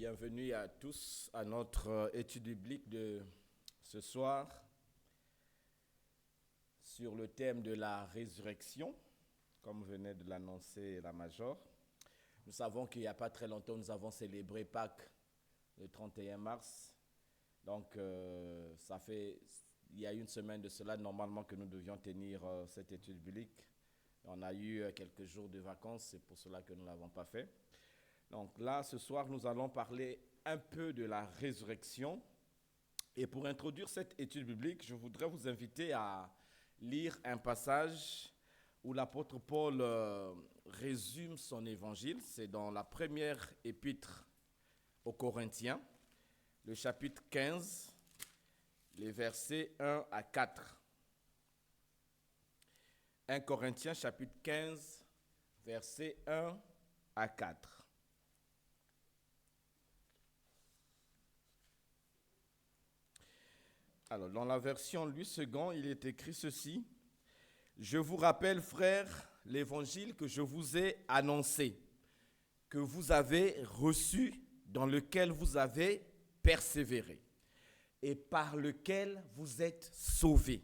Bienvenue à tous à notre étude biblique de ce soir sur le thème de la résurrection, comme venait de l'annoncer la Major. Nous savons qu'il n'y a pas très longtemps, nous avons célébré Pâques le 31 mars. Donc, il y a une semaine de cela, normalement, que nous devions tenir cette étude biblique. On a eu quelques jours de vacances, c'est pour cela que nous ne l'avons pas fait. Donc là, ce soir, nous allons parler un peu de la résurrection. Et pour introduire cette étude biblique, je voudrais vous inviter à lire un passage où l'apôtre Paul résume son évangile. C'est dans la première épître aux Corinthiens, le chapitre 15, les versets 1 à 4. 1 Corinthiens, chapitre 15, versets 1 à 4. Alors, dans la version Louis II, il est écrit ceci. « Je vous rappelle, frères, l'évangile que je vous ai annoncé, que vous avez reçu, dans lequel vous avez persévéré, et par lequel vous êtes sauvés,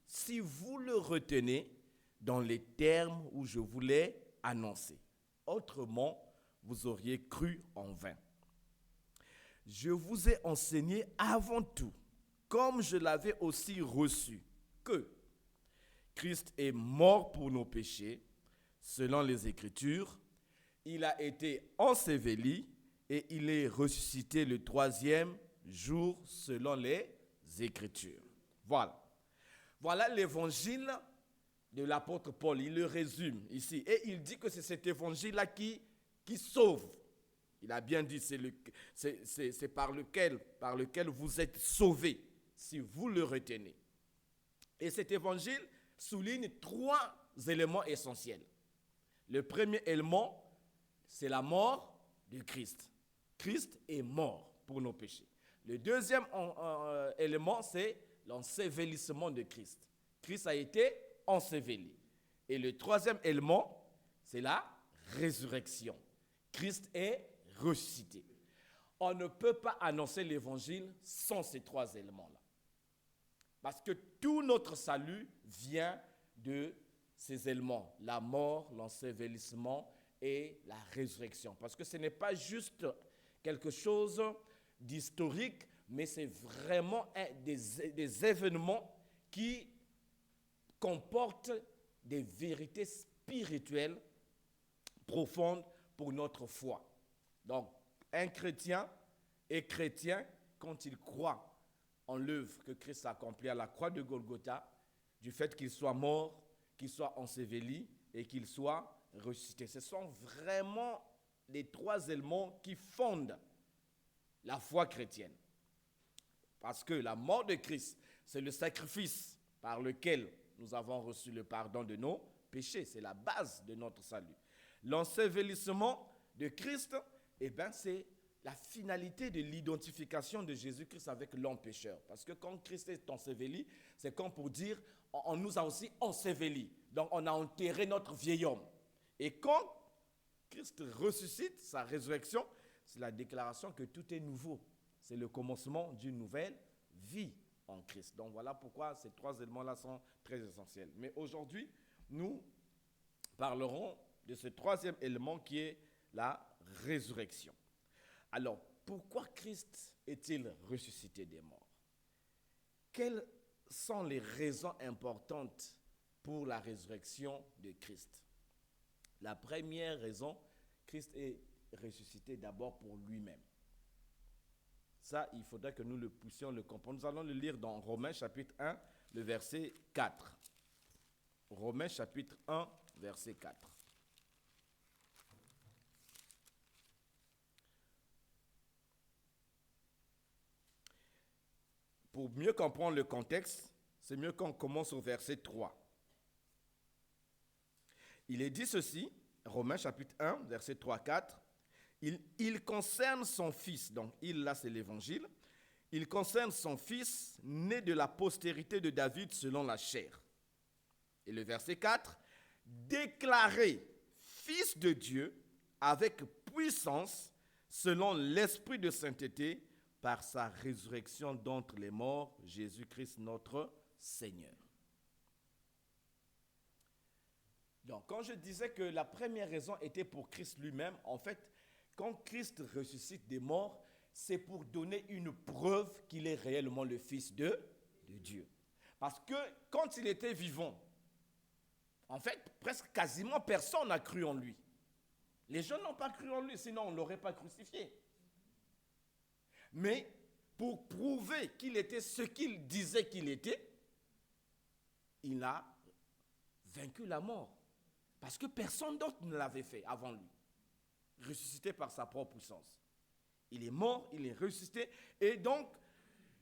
si vous le retenez dans les termes où je vous l'ai annoncé. Autrement, vous auriez cru en vain. Je vous ai enseigné avant tout, comme je l'avais aussi reçu, que Christ est mort pour nos péchés, selon les Écritures, il a été enseveli et il est ressuscité le troisième jour, selon les Écritures. » Voilà l'évangile de l'apôtre Paul, il le résume ici. Et il dit que c'est cet évangile-là qui sauve. Il a bien dit, c'est par lequel vous êtes sauvés, si vous le retenez. Et cet évangile souligne trois éléments essentiels. Le premier élément, c'est la mort de Christ. Christ est mort pour nos péchés. Le deuxième élément, c'est l'ensevelissement de Christ. Christ a été enseveli. Et le troisième élément, c'est la résurrection. Christ est ressuscité. On ne peut pas annoncer l'évangile sans ces trois éléments-là. Parce que tout notre salut vient de ces éléments, la mort, l'ensevelissement et la résurrection. Parce que ce n'est pas juste quelque chose d'historique, mais c'est vraiment des événements qui comportent des vérités spirituelles profondes pour notre foi. Donc, un chrétien est chrétien quand il croit en l'œuvre que Christ a accomplie à la croix de Golgotha, du fait qu'il soit mort, qu'il soit enseveli et qu'il soit ressuscité. Ce sont vraiment les trois éléments qui fondent la foi chrétienne. Parce que la mort de Christ, c'est le sacrifice par lequel nous avons reçu le pardon de nos péchés. C'est la base de notre salut. L'ensevelissement de Christ, c'est la finalité de l'identification de Jésus-Christ avec l'homme pécheur. Parce que quand Christ est enseveli, c'est comme pour dire, on nous a aussi ensevelis. Donc on a enterré notre vieil homme. Et quand Christ ressuscite, sa résurrection, c'est la déclaration que tout est nouveau. C'est le commencement d'une nouvelle vie en Christ. Donc voilà pourquoi ces trois éléments-là sont très essentiels. Mais aujourd'hui, nous parlerons de ce troisième élément qui est la résurrection. Alors, pourquoi Christ est-il ressuscité des morts? Quelles sont les raisons importantes pour la résurrection de Christ? La première raison, Christ est ressuscité d'abord pour lui-même. Ça, il faudrait que nous le puissions le comprendre. Nous allons le lire dans Romains chapitre 1, le verset 4. Romains chapitre 1, verset 4. Pour mieux comprendre le contexte, c'est mieux qu'on commence au verset 3. Il est dit ceci, Romains chapitre 1, verset 3-4. Il concerne son fils, donc il là c'est l'évangile, il concerne son fils né de la postérité de David selon la chair. Et le verset 4, déclaré fils de Dieu avec puissance selon l'esprit de sainteté, par sa résurrection d'entre les morts, Jésus-Christ notre Seigneur. Donc, quand je disais que la première raison était pour Christ lui-même, en fait, quand Christ ressuscite des morts, c'est pour donner une preuve qu'il est réellement le Fils de Dieu. Parce que quand il était vivant, en fait, presque quasiment personne n'a cru en lui. Les gens n'ont pas cru en lui, sinon on ne l'aurait pas crucifié. Mais pour prouver qu'il était ce qu'il disait qu'il était, il a vaincu la mort. Parce que personne d'autre ne l'avait fait avant lui. Ressuscité par sa propre puissance. Il est mort, il est ressuscité. Et donc,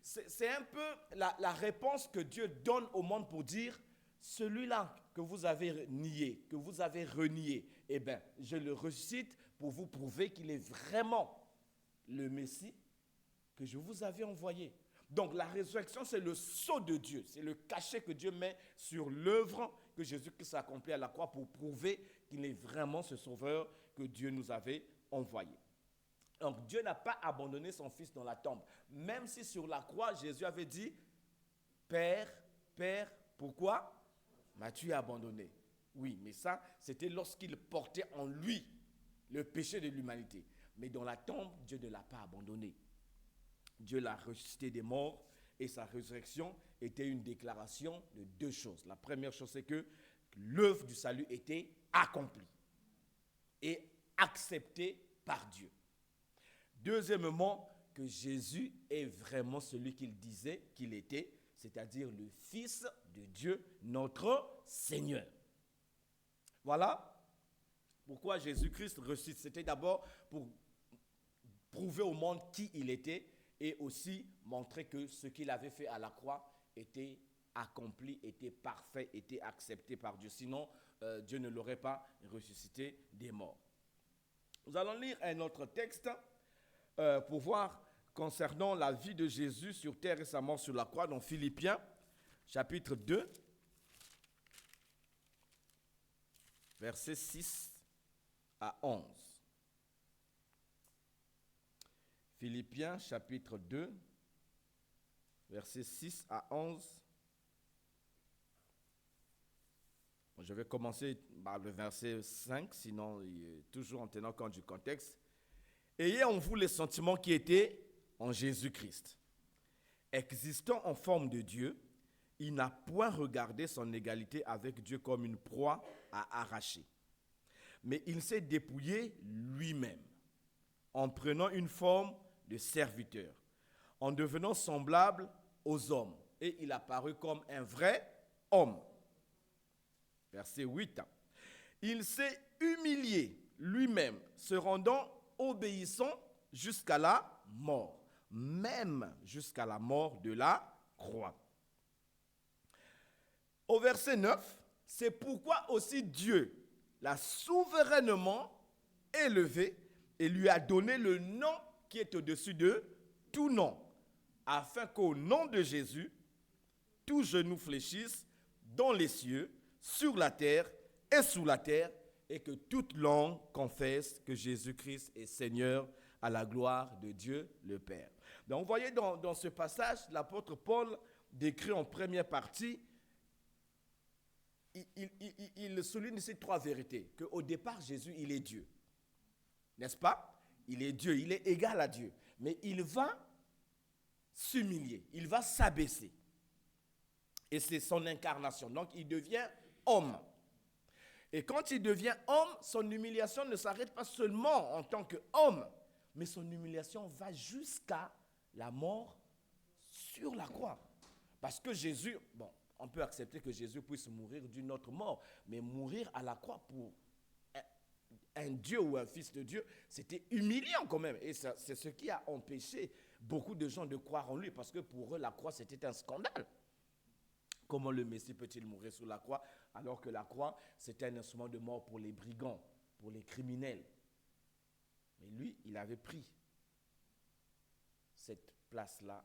c'est un peu la réponse que Dieu donne au monde pour dire, celui-là que vous avez nié, que vous avez renié, eh bien, je le ressuscite pour vous prouver qu'il est vraiment le Messie que je vous avais envoyé. Donc la résurrection, c'est le sceau de Dieu, c'est le cachet que Dieu met sur l'œuvre que Jésus-Christ a accomplie à la croix pour prouver qu'il est vraiment ce sauveur que Dieu nous avait envoyé. Donc Dieu n'a pas abandonné son Fils dans la tombe, même si sur la croix, Jésus avait dit, Père, Père, pourquoi m'as-tu abandonné? Oui, mais ça, c'était lorsqu'il portait en lui le péché de l'humanité. Mais dans la tombe, Dieu ne l'a pas abandonné. Dieu l'a ressuscité des morts et sa résurrection était une déclaration de deux choses. La première chose, c'est que l'œuvre du salut était accomplie et acceptée par Dieu. Deuxièmement, que Jésus est vraiment celui qu'il disait qu'il était, c'est-à-dire le Fils de Dieu, notre Seigneur. Voilà pourquoi Jésus-Christ ressuscite. C'était d'abord pour prouver au monde qui il était et aussi montrer que ce qu'il avait fait à la croix était accompli, était parfait, était accepté par Dieu. Sinon, Dieu ne l'aurait pas ressuscité des morts. Nous allons lire un autre texte pour voir concernant la vie de Jésus sur terre et sa mort sur la croix, dans Philippiens, chapitre 2, versets 6 à 11. Philippiens, chapitre 2, versets 6 à 11. Je vais commencer par le verset 5, sinon, toujours en tenant compte du contexte. Ayez en vous les sentiments qui étaient en Jésus-Christ. Existant en forme de Dieu, il n'a point regardé son égalité avec Dieu comme une proie à arracher. Mais il s'est dépouillé lui-même, en prenant une forme de serviteur, en devenant semblable aux hommes. Et il apparut comme un vrai homme. Verset 8. Il s'est humilié lui-même, se rendant obéissant jusqu'à la mort, même jusqu'à la mort de la croix. Au verset 9, c'est pourquoi aussi Dieu l'a souverainement élevé et lui a donné le nom qui est au-dessus de tout nom, afin qu'au nom de Jésus, tout genou fléchisse dans les cieux, sur la terre et sous la terre, et que toute langue confesse que Jésus-Christ est Seigneur à la gloire de Dieu le Père. Donc vous voyez dans ce passage, l'apôtre Paul décrit en première partie, il souligne ces trois vérités, qu'au départ Jésus il est Dieu, n'est-ce pas? Il est Dieu, il est égal à Dieu, mais il va s'humilier, il va s'abaisser. Et c'est son incarnation, donc il devient homme. Et quand il devient homme, son humiliation ne s'arrête pas seulement en tant qu'homme, mais son humiliation va jusqu'à la mort sur la croix. Parce que Jésus, bon, on peut accepter que Jésus puisse mourir d'une autre mort, mais mourir à la croix pour un Dieu ou un fils de Dieu, c'était humiliant quand même. Et c'est ce qui a empêché beaucoup de gens de croire en lui, parce que pour eux, la croix, c'était un scandale. Comment le Messie peut-il mourir sur la croix, alors que la croix, c'était un instrument de mort pour les brigands, pour les criminels. Mais lui, il avait pris cette place-là,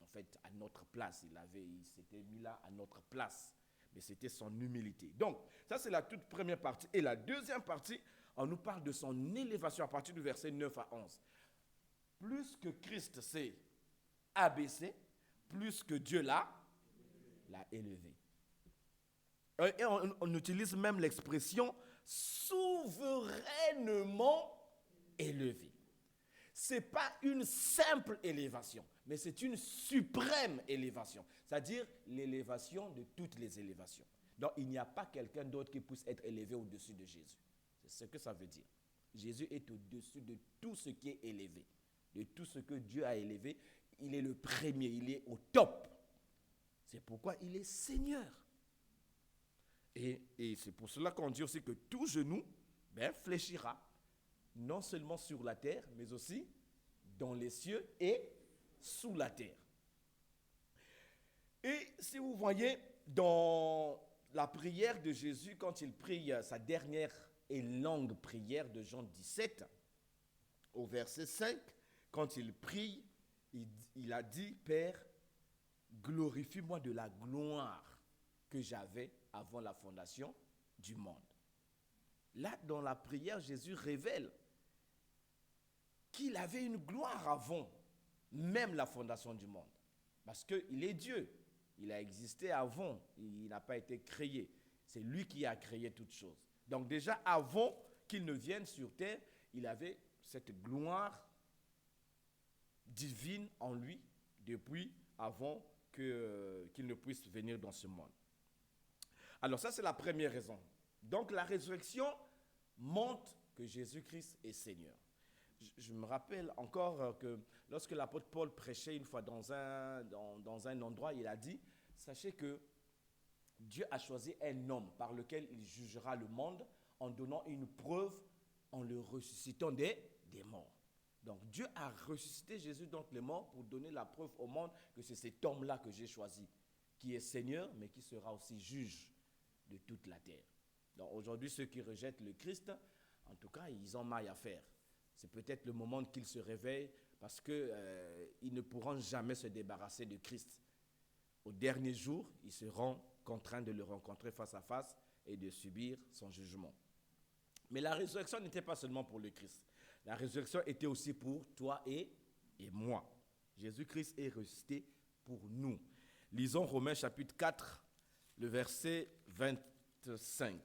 en fait, à notre place. Il s'était mis là à notre place. Mais c'était son humilité. Donc, ça, c'est la toute première partie. Et la deuxième partie, on nous parle de son élévation à partir du verset 9 à 11. Plus que Christ s'est abaissé, plus que Dieu l'a élevé. Et on utilise même l'expression souverainement élevé. Ce n'est pas une simple élévation, mais c'est une suprême élévation, c'est-à-dire l'élévation de toutes les élévations. Donc il n'y a pas quelqu'un d'autre qui puisse être élevé au-dessus de Jésus. C'est ce que ça veut dire. Jésus est au-dessus de tout ce qui est élevé, de tout ce que Dieu a élevé. Il est le premier, il est au top. C'est pourquoi il est Seigneur. Et c'est pour cela qu'on dit aussi que tout genou fléchira, non seulement sur la terre, mais aussi dans les cieux et sous la terre. Et si vous voyez dans la prière de Jésus, quand il prie sa dernière et longue prière de Jean 17, au verset 5, quand il prie, il a dit, Père, glorifie-moi de la gloire que j'avais avant la fondation du monde. Là, dans la prière, Jésus révèle qu'il avait une gloire avant même la fondation du monde. Parce qu'il est Dieu. Il a existé avant. Il n'a pas été créé. C'est lui qui a créé toutes choses. Donc déjà, avant qu'il ne vienne sur terre, il avait cette gloire divine en lui depuis avant qu'il ne puisse venir dans ce monde. Alors ça, c'est la première raison. Donc la résurrection montre que Jésus-Christ est Seigneur. Je me rappelle encore que lorsque l'apôtre Paul prêchait une fois dans un endroit, il a dit, sachez que Dieu a choisi un homme par lequel il jugera le monde en donnant une preuve, en le ressuscitant des morts. Donc Dieu a ressuscité Jésus d'entre les morts pour donner la preuve au monde que c'est cet homme-là que j'ai choisi, qui est Seigneur, mais qui sera aussi juge de toute la terre. Donc aujourd'hui, ceux qui rejettent le Christ, en tout cas, ils ont maille à faire. C'est peut-être le moment qu'ils se réveillent parce qu'ils ne pourront jamais se débarrasser de Christ. Au dernier jour, ils seront contraints de le rencontrer face à face et de subir son jugement. Mais la résurrection n'était pas seulement pour le Christ. La résurrection était aussi pour toi et moi. Jésus-Christ est ressuscité pour nous. Lisons Romains chapitre 4, le verset 25.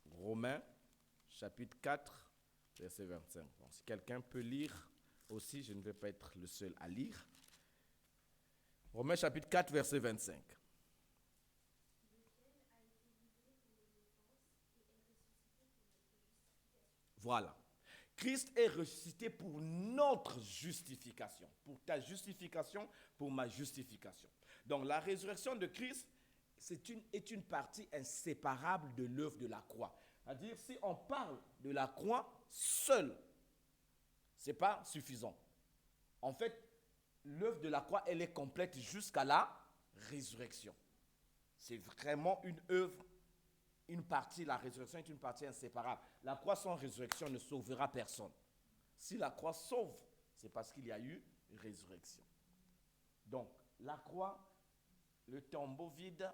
Romains chapitre 4, verset 25. Bon, si quelqu'un peut lire aussi, je ne vais pas être le seul à lire. Romains chapitre 4, verset 25. Voilà. Christ est ressuscité pour notre justification, pour ta justification, pour ma justification. Donc la résurrection de Christ est une partie inséparable de l'œuvre de la croix. C'est-à-dire, si on parle de la croix seule, ce n'est pas suffisant. En fait, l'œuvre de la croix, elle est complète jusqu'à la résurrection. C'est vraiment une œuvre, une partie, la résurrection est une partie inséparable. La croix sans résurrection ne sauvera personne. Si la croix sauve, c'est parce qu'il y a eu une résurrection. Donc, la croix, le tombeau vide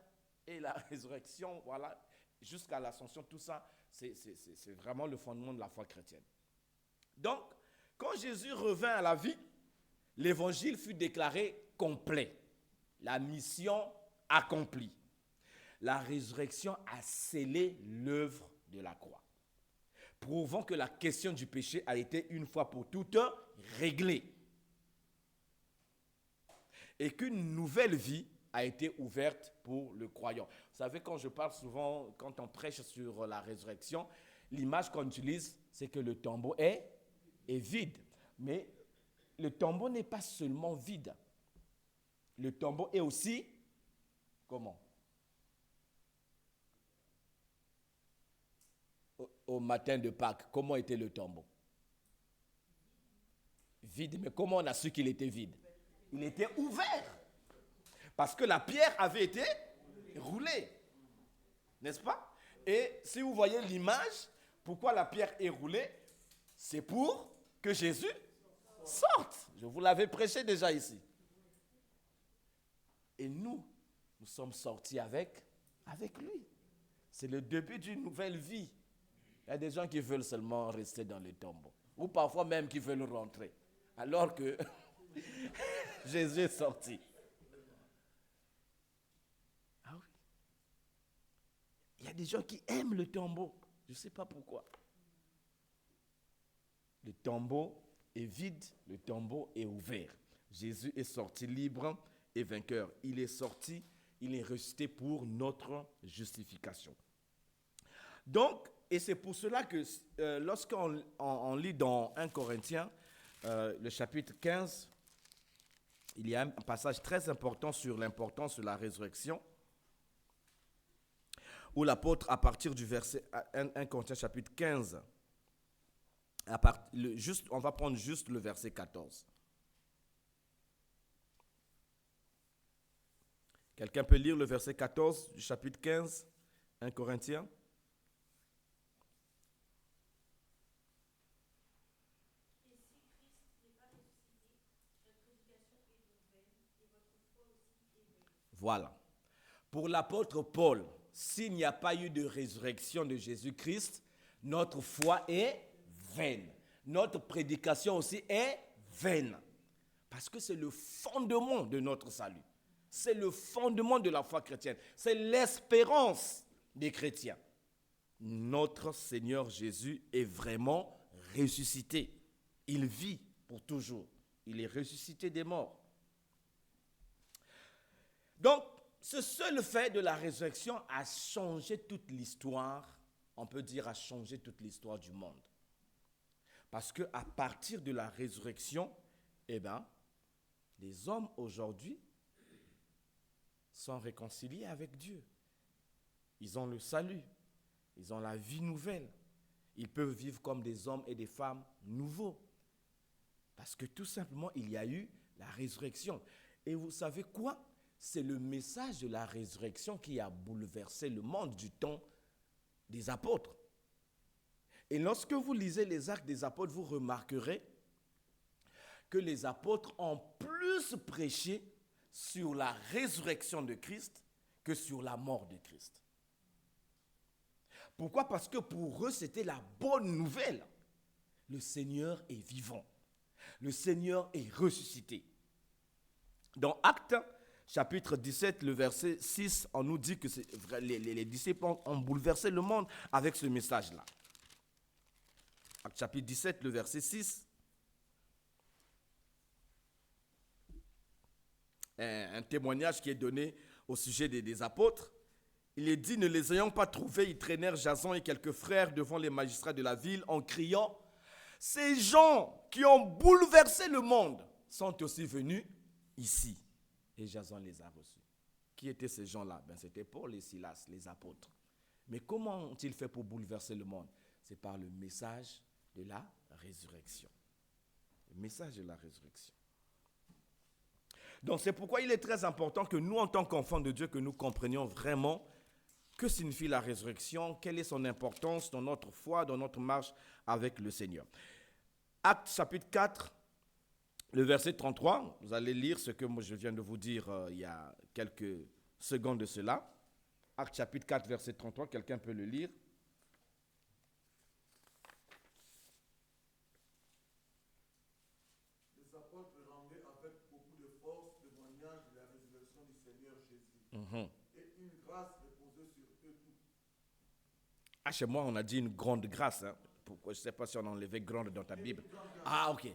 et la résurrection, voilà, jusqu'à l'ascension, tout ça, c'est vraiment le fondement de la foi chrétienne. Donc, quand Jésus revint à la vie, l'évangile fut déclaré complet. La mission accomplie. La résurrection a scellé l'œuvre de la croix, prouvant que la question du péché a été une fois pour toutes réglée et qu'une nouvelle vie a été ouverte pour le croyant. Vous savez, quand je parle souvent, quand on prêche sur la résurrection, l'image qu'on utilise, c'est que le tombeau est vide. Mais le tombeau n'est pas seulement vide. Le tombeau est aussi, comment ? Au matin de Pâques, comment était le tombeau? Vide, mais comment on a su qu'il était vide? Il était ouvert. Parce que la pierre avait été roulée. N'est-ce pas? Et si vous voyez l'image, pourquoi la pierre est roulée? C'est pour que Jésus sorte. Je vous l'avais prêché déjà ici. Et nous sommes sortis avec lui. C'est le début d'une nouvelle vie. Il y a des gens qui veulent seulement rester dans le tombeau. Ou parfois même qui veulent rentrer. Alors que Jésus est sorti. Ah oui. Il y a des gens qui aiment le tombeau. Je ne sais pas pourquoi. Le tombeau est vide, le tombeau est ouvert. Jésus est sorti libre et vainqueur. Il est sorti, il est ressuscité pour notre justification. Donc, et c'est pour cela que lorsqu'on lit dans 1 Corinthiens, le chapitre 15, il y a un passage très important sur l'importance de la résurrection, où l'apôtre, à partir du verset 1 Corinthiens chapitre 15, on va prendre juste le verset 14. Quelqu'un peut lire le verset 14 du chapitre 15, 1 Corinthiens? Voilà. Pour l'apôtre Paul, s'il n'y a pas eu de résurrection de Jésus-Christ, notre foi est vaine. Notre prédication aussi est vaine. Parce que c'est le fondement de notre salut. C'est le fondement de la foi chrétienne. C'est l'espérance des chrétiens. Notre Seigneur Jésus est vraiment ressuscité. Il vit pour toujours. Il est ressuscité des morts. Donc, ce seul fait de la résurrection a changé toute l'histoire, on peut dire a changé toute l'histoire du monde. Parce qu'à partir de la résurrection, les hommes aujourd'hui sont réconciliés avec Dieu. Ils ont le salut, ils ont la vie nouvelle. Ils peuvent vivre comme des hommes et des femmes nouveaux. Parce que tout simplement, il y a eu la résurrection. Et vous savez quoi? C'est le message de la résurrection qui a bouleversé le monde du temps des apôtres. Et lorsque vous lisez les Actes des apôtres, vous remarquerez que les apôtres ont plus prêché sur la résurrection de Christ que sur la mort de Christ. Pourquoi? Parce que pour eux, c'était la bonne nouvelle. Le Seigneur est vivant. Le Seigneur est ressuscité. Dans Actes chapitre 17, le verset 6, on nous dit que les disciples ont bouleversé le monde avec ce message-là. Actes chapitre 17, le verset 6. Un témoignage qui est donné au sujet des apôtres. Il est dit, ne les ayant pas trouvés, ils traînèrent Jason et quelques frères devant les magistrats de la ville en criant, ces gens qui ont bouleversé le monde sont aussi venus ici. Et Jason les a reçus. Qui étaient ces gens-là? C'était Paul et Silas, les apôtres. Mais comment ont-ils fait pour bouleverser le monde? C'est par le message de la résurrection. Le message de la résurrection. Donc c'est pourquoi il est très important que nous, en tant qu'enfants de Dieu, que nous comprenions vraiment que signifie la résurrection, quelle est son importance dans notre foi, dans notre marche avec le Seigneur. Actes chapitre 4, le verset 33, vous allez lire ce que moi je viens de vous dire il y a quelques secondes de cela. Actes chapitre 4, verset 33, quelqu'un peut le lire. Les apôtres rendaient avec beaucoup de force témoignage de la résurrection du Seigneur Jésus. Et une grâce reposait sur eux tous. Ah, chez moi, on a dit une grande grâce. Hein. Pourquoi? Je ne sais pas si on a enlevé grande dans ta Bible. Ah, ok.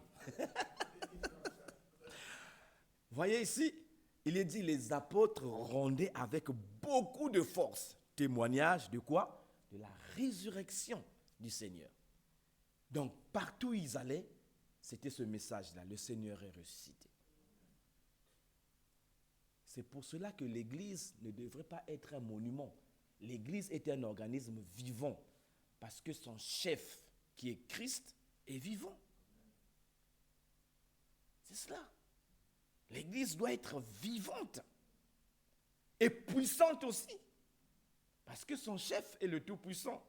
Voyez ici, il est dit, les apôtres rendaient avec beaucoup de force témoignage de quoi? De la résurrection du Seigneur. Donc, partout où ils allaient, c'était ce message-là, le Seigneur est ressuscité. C'est pour cela que l'Église ne devrait pas être un monument. L'Église est un organisme vivant, parce que son chef, qui est Christ, est vivant. C'est cela. L'Église doit être vivante et puissante aussi, parce que son chef est le Tout-Puissant.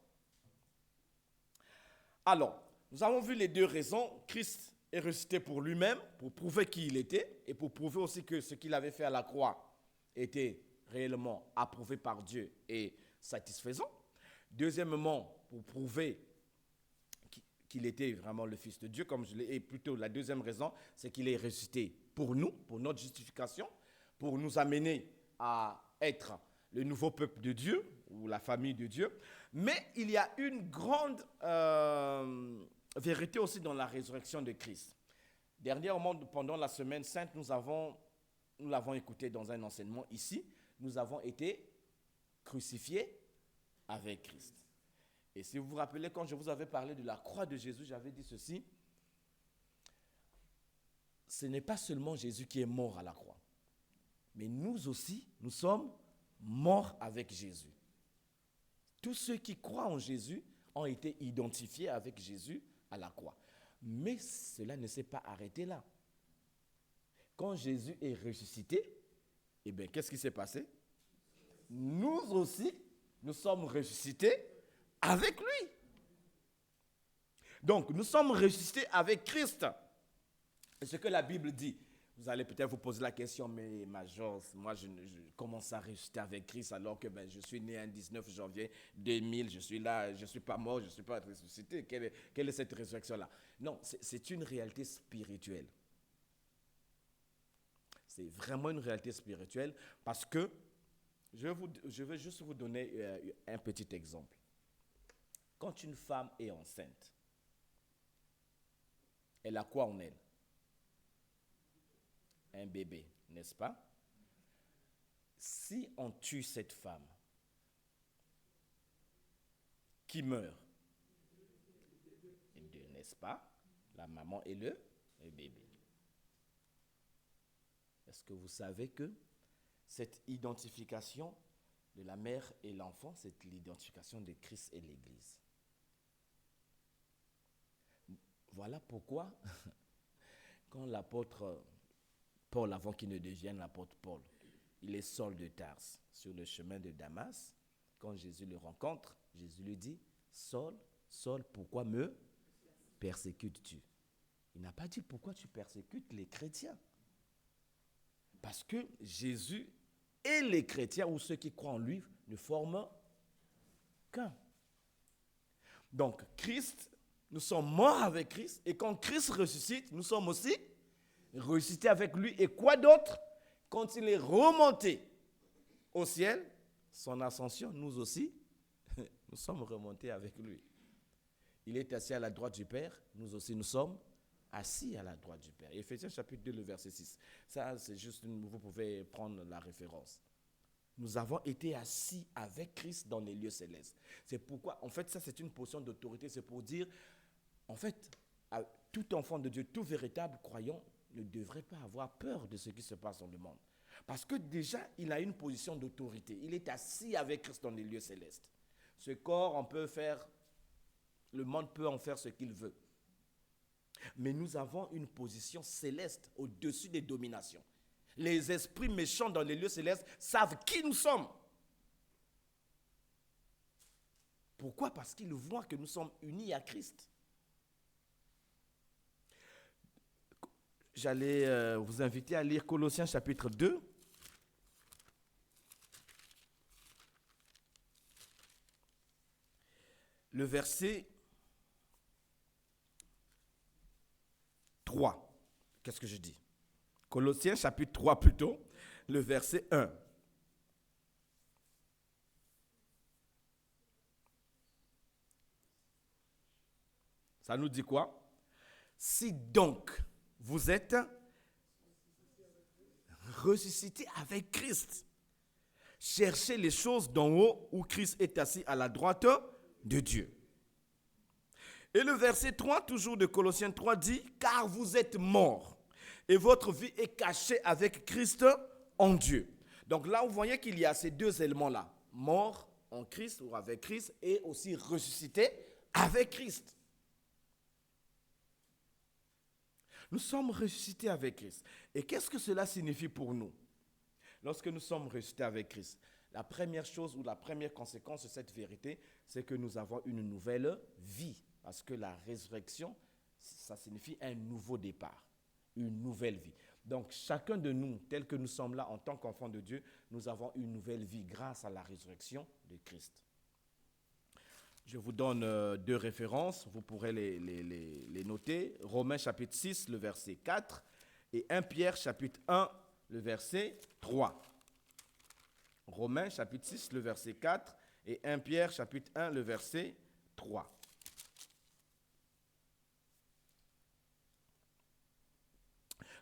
Alors, nous avons vu les deux raisons. Christ est ressuscité pour lui-même, pour prouver qui il était, et pour prouver aussi que ce qu'il avait fait à la croix était réellement approuvé par Dieu et satisfaisant. Deuxièmement, pour prouver qu'il était vraiment le Fils de Dieu, comme je l'ai. Et plutôt la deuxième raison, c'est qu'il est ressuscité pour nous, pour notre justification, pour nous amener à être le nouveau peuple de Dieu ou la famille de Dieu. Mais il y a une grande vérité aussi dans la résurrection de Christ. Dernièrement, pendant la semaine sainte, nous l'avons écouté dans un enseignement ici, nous avons été crucifiés avec Christ. Et si vous vous rappelez, quand je vous avais parlé de la croix de Jésus, j'avais dit ceci: ce n'est pas seulement Jésus qui est mort à la croix, mais nous aussi, nous sommes morts avec Jésus. Tous ceux qui croient en Jésus ont été identifiés avec Jésus à la croix. Mais cela ne s'est pas arrêté là. Quand Jésus est ressuscité, eh bien, qu'est-ce qui s'est passé? Nous aussi, nous sommes ressuscités avec lui. Donc, nous sommes ressuscités avec Christ. Et ce que la Bible dit, vous allez peut-être vous poser la question, mais Major, moi je commence à ressusciter avec Christ alors que je suis né un 19 janvier 2000, je suis là, je ne suis pas mort, je ne suis pas ressuscité. Quelle est cette résurrection-là? Non, c'est une réalité spirituelle. C'est vraiment une réalité spirituelle parce que je vais juste vous donner un petit exemple. Quand une femme est enceinte, elle a quoi en elle? Un bébé, n'est-ce pas? Si on tue cette femme qui meurt, n'est-ce pas? La maman et le bébé. Est-ce que vous savez que cette identification de la mère et l'enfant, c'est l'identification de Christ et l'Église? Voilà pourquoi, quand l'apôtre Paul, avant qu'il ne devienne l'apôtre Paul, il est Saul de Tarse sur le chemin de Damas. Quand Jésus le rencontre, Jésus lui dit: Saul, Saul, pourquoi me persécutes-tu? Il n'a pas dit pourquoi tu persécutes les chrétiens. Parce que Jésus et les chrétiens ou ceux qui croient en lui ne forment qu'un. Donc Christ, nous sommes morts avec Christ, et quand Christ ressuscite, nous sommes aussi ressuscité avec lui. Et quoi d'autre? Quand il est remonté au ciel, son ascension, nous aussi, nous sommes remontés avec lui. Il est assis à la droite du Père, nous aussi nous sommes assis à la droite du Père. Éphésiens chapitre 2, le verset 6. Ça, c'est juste, vous pouvez prendre la référence. Nous avons été assis avec Christ dans les lieux célestes. C'est pourquoi, en fait, ça c'est une position d'autorité. C'est pour dire, en fait, à tout enfant de Dieu, tout véritable croyant, ne devrait pas avoir peur de ce qui se passe dans le monde. Parce que déjà, il a une position d'autorité. Il est assis avec Christ dans les lieux célestes. Ce corps, le monde peut en faire ce qu'il veut. Mais nous avons une position céleste au-dessus des dominations. Les esprits méchants dans les lieux célestes savent qui nous sommes. Pourquoi? Parce qu'ils voient que nous sommes unis à Christ. J'allais vous inviter à lire Colossiens chapitre 2. Le verset 3. Qu'est-ce que je dis? Colossiens chapitre 3 plutôt, le verset 1. Ça nous dit quoi? Si donc vous êtes ressuscités avec Christ, cherchez les choses d'en haut où Christ est assis à la droite de Dieu. Et le verset 3, toujours de Colossiens 3, dit: car vous êtes morts et votre vie est cachée avec Christ en Dieu. Donc là, vous voyez qu'il y a ces deux éléments-là. Mort en Christ ou avec Christ, et aussi ressuscité avec Christ. Nous sommes ressuscités avec Christ. Et qu'est-ce que cela signifie pour nous? Lorsque nous sommes ressuscités avec Christ, la première chose ou la première conséquence de cette vérité, c'est que nous avons une nouvelle vie. Parce que la résurrection, ça signifie un nouveau départ, une nouvelle vie. Donc chacun de nous, tel que nous sommes là en tant qu'enfants de Dieu, nous avons une nouvelle vie grâce à la résurrection de Christ. Je vous donne deux références, vous pourrez les noter. Romains chapitre 6, le verset 4, et 1 Pierre chapitre 1, le verset 3. Romains chapitre 6, le verset 4, et 1 Pierre chapitre 1, le verset 3.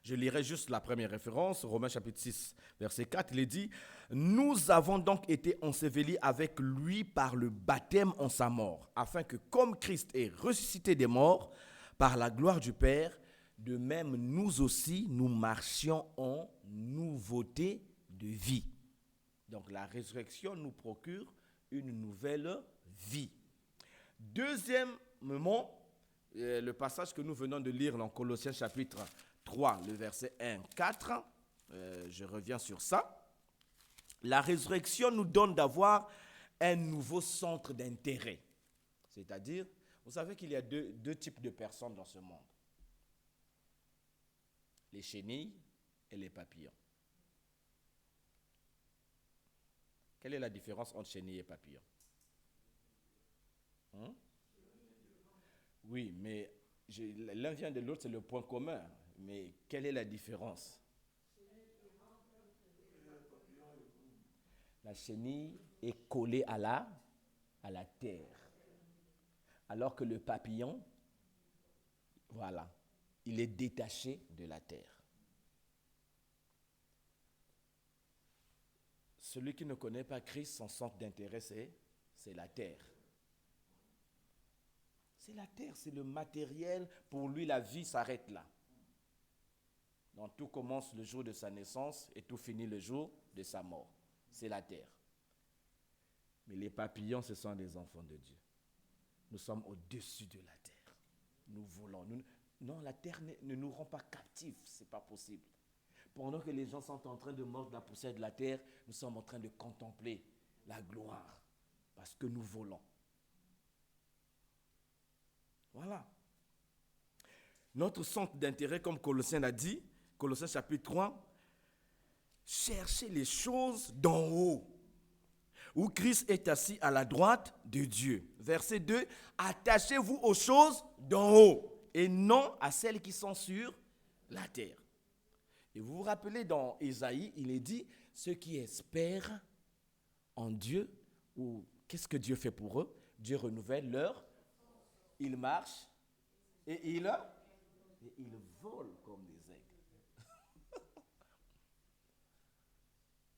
Je lirai juste la première référence, Romains chapitre 6, verset 4, il est dit « Nous avons donc été ensevelis avec lui par le baptême en sa mort, afin que comme Christ est ressuscité des morts par la gloire du Père, de même nous aussi, nous marchions en nouveauté de vie. » Donc la résurrection nous procure une nouvelle vie. Deuxièmement, le passage que nous venons de lire dans Colossiens chapitre 3, le verset 1, 4, je reviens sur ça. La résurrection nous donne d'avoir un nouveau centre d'intérêt. C'est-à-dire, vous savez qu'il y a deux types de personnes dans ce monde. Les chenilles et les papillons. Quelle est la différence entre chenilles et papillons? Oui, mais l'un vient de l'autre, c'est le point commun. Mais quelle est la différence? La chenille est collée à la terre. Alors que le papillon, voilà, il est détaché de la terre. Celui qui ne connaît pas Christ, son centre d'intérêt, c'est la terre. C'est la terre, c'est le matériel. Pour lui, la vie s'arrête là. Donc tout commence le jour de sa naissance et tout finit le jour de sa mort. C'est la terre. Mais les papillons, ce sont des enfants de Dieu. Nous sommes au-dessus de la terre. Nous volons. Non, la terre ne nous rend pas captifs. Ce n'est pas possible. Pendant que les gens sont en train de mordre la poussière de la terre, nous sommes en train de contempler la gloire. Parce que nous volons. Voilà. Notre centre d'intérêt, comme Colossiens l'a dit, Colossiens chapitre 3, cherchez les choses d'en haut, où Christ est assis à la droite de Dieu. Verset 2, attachez-vous aux choses d'en haut, et non à celles qui sont sur la terre. Et vous vous rappelez dans Ésaïe, il est dit, ceux qui espèrent en Dieu, ou qu'est-ce que Dieu fait pour eux? Dieu renouvelle leur, ils marchent, et ils volent comme des aigles.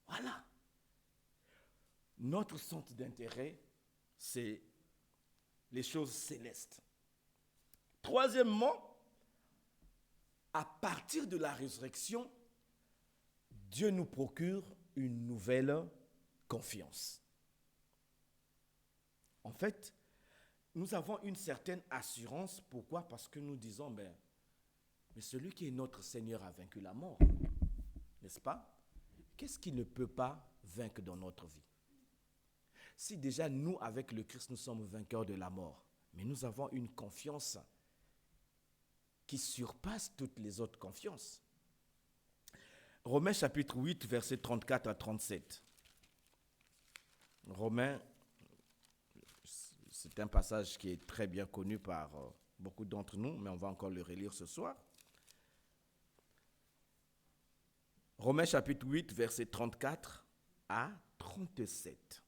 Voilà. Notre centre d'intérêt, c'est les choses célestes. Troisièmement, à partir de la résurrection, Dieu nous procure une nouvelle confiance. En fait, nous avons une certaine assurance. Pourquoi? Parce que nous disons, mais celui qui est notre Seigneur a vaincu la mort. N'est-ce pas? Qu'est-ce qui ne peut pas vaincre dans notre vie? Si déjà nous, avec le Christ, nous sommes vainqueurs de la mort, mais nous avons une confiance qui surpasse toutes les autres confiances. Romains chapitre 8, versets 34 à 37. Romains, c'est un passage qui est très bien connu par beaucoup d'entre nous, mais on va encore le relire ce soir. Romains chapitre 8, versets 34 à 37.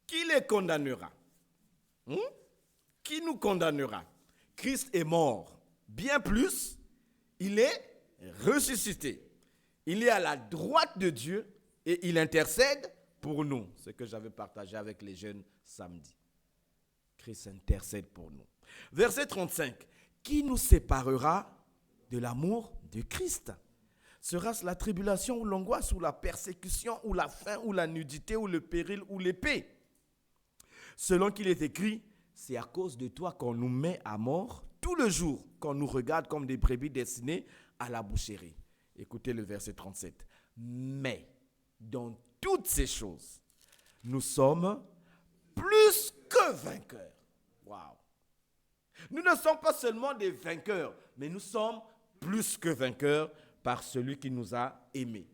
Qui les condamnera? Qui nous condamnera? Christ est mort. Bien plus, il est ressuscité. Il est à la droite de Dieu et il intercède pour nous. Ce que j'avais partagé avec les jeunes samedi. Christ intercède pour nous. Verset 35. Qui nous séparera de l'amour de Christ? Sera-ce la tribulation ou l'angoisse ou la persécution ou la faim ou la nudité ou le péril ou l'épée? Selon qu'il est écrit, c'est à cause de toi qu'on nous met à mort tout le jour, qu'on nous regarde comme des brebis destinées à la boucherie. Écoutez le verset 37. Mais dans toutes ces choses, nous sommes plus que vainqueurs. Waouh! Nous ne sommes pas seulement des vainqueurs, mais nous sommes plus que vainqueurs par celui qui nous a aimés.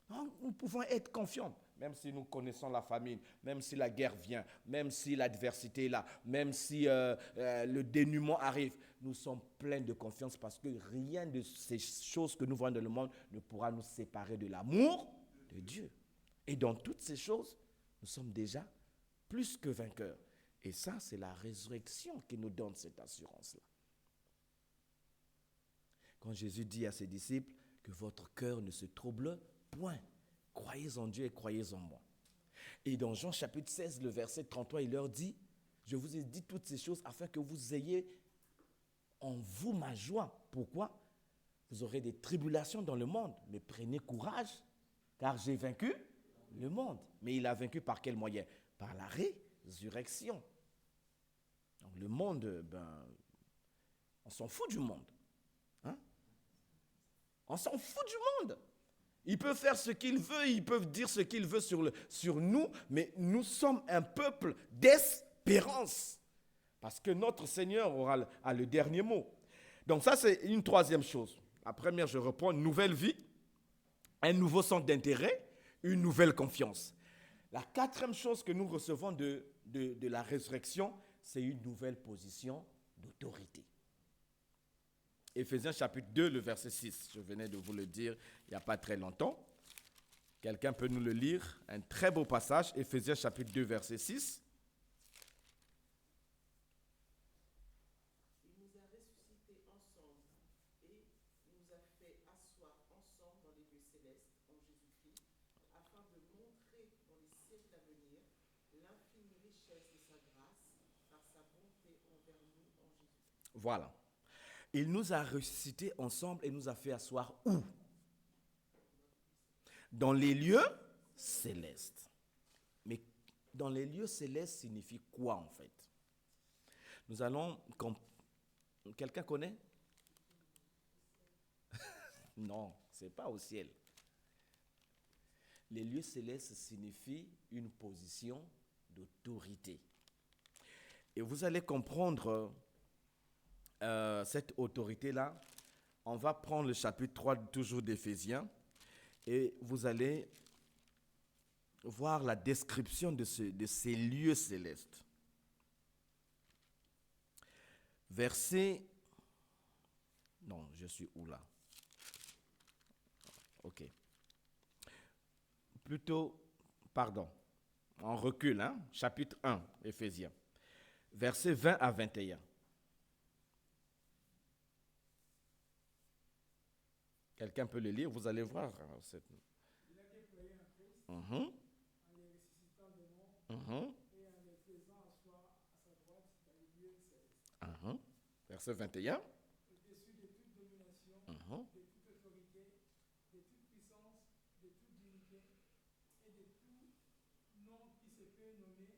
Donc, nous pouvons être confiants. même si nous connaissons la famine, même si la guerre vient, même si l'adversité est là, même si le dénuement arrive, nous sommes pleins de confiance parce que rien de ces choses que nous voyons dans le monde ne pourra nous séparer de l'amour de Dieu. Et dans toutes ces choses, nous sommes déjà plus que vainqueurs. Et ça, c'est la résurrection qui nous donne cette assurance-là. Quand Jésus dit à ses disciples que votre cœur ne se trouble point, croyez en Dieu et croyez en moi. Et dans Jean chapitre 16, le verset 33, il leur dit, je vous ai dit toutes ces choses afin que vous ayez en vous ma joie. Pourquoi? Vous aurez des tribulations dans le monde, mais prenez courage, car j'ai vaincu le monde. Mais il a vaincu par quel moyen? Par la résurrection. Donc le monde, on s'en fout du monde. Hein? On s'en fout du monde. Il peut faire ce qu'il veut, ils peuvent dire ce qu'il veut sur nous, mais nous sommes un peuple d'espérance. Parce que notre Seigneur a le dernier mot. Donc ça, c'est une troisième chose. La première, je reprends, une nouvelle vie, un nouveau centre d'intérêt, une nouvelle confiance. La quatrième chose que nous recevons de la résurrection, c'est une nouvelle position d'autorité. Éphésiens chapitre 2, le verset 6. Je venais de vous le dire il n'y a pas très longtemps. Quelqu'un peut nous le lire. Un très beau passage, Éphésiens chapitre 2, verset 6. Il nous a ressuscités ensemble et nous a fait asseoir ensemble dans les lieux célestes en Jésus-Christ, afin de montrer dans les siècles à venir l'infinie richesse de sa grâce par sa bonté envers nous en Jésus-Christ. Voilà. Il nous a ressuscités ensemble et nous a fait asseoir où? Dans les lieux célestes. Mais dans les lieux célestes signifie quoi en fait? Nous allons... Quelqu'un connaît? Non, ce n'est pas au ciel. Les lieux célestes signifient une position d'autorité. Et vous allez comprendre cette autorité-là. On va prendre le chapitre 3 toujours d'Éphésiens et vous allez voir la description de ces lieux célestes. Verset... Non, je suis où là? Ok. Plutôt, pardon, on recule, hein? Chapitre 1, Éphésiens, versets 20 à 21. Quelqu'un peut le lire, vous allez voir. Il a déployé en Christ, Mhm, en les ressuscitant de mort mhm, et en les faisant asseoir à sa droite dans les lieux célestes, mhm. Verset 21. au-dessus de toute domination, Mhm. de toute autorité, de toute puissance, de toute dignité et de tout nom qui se peut nommer,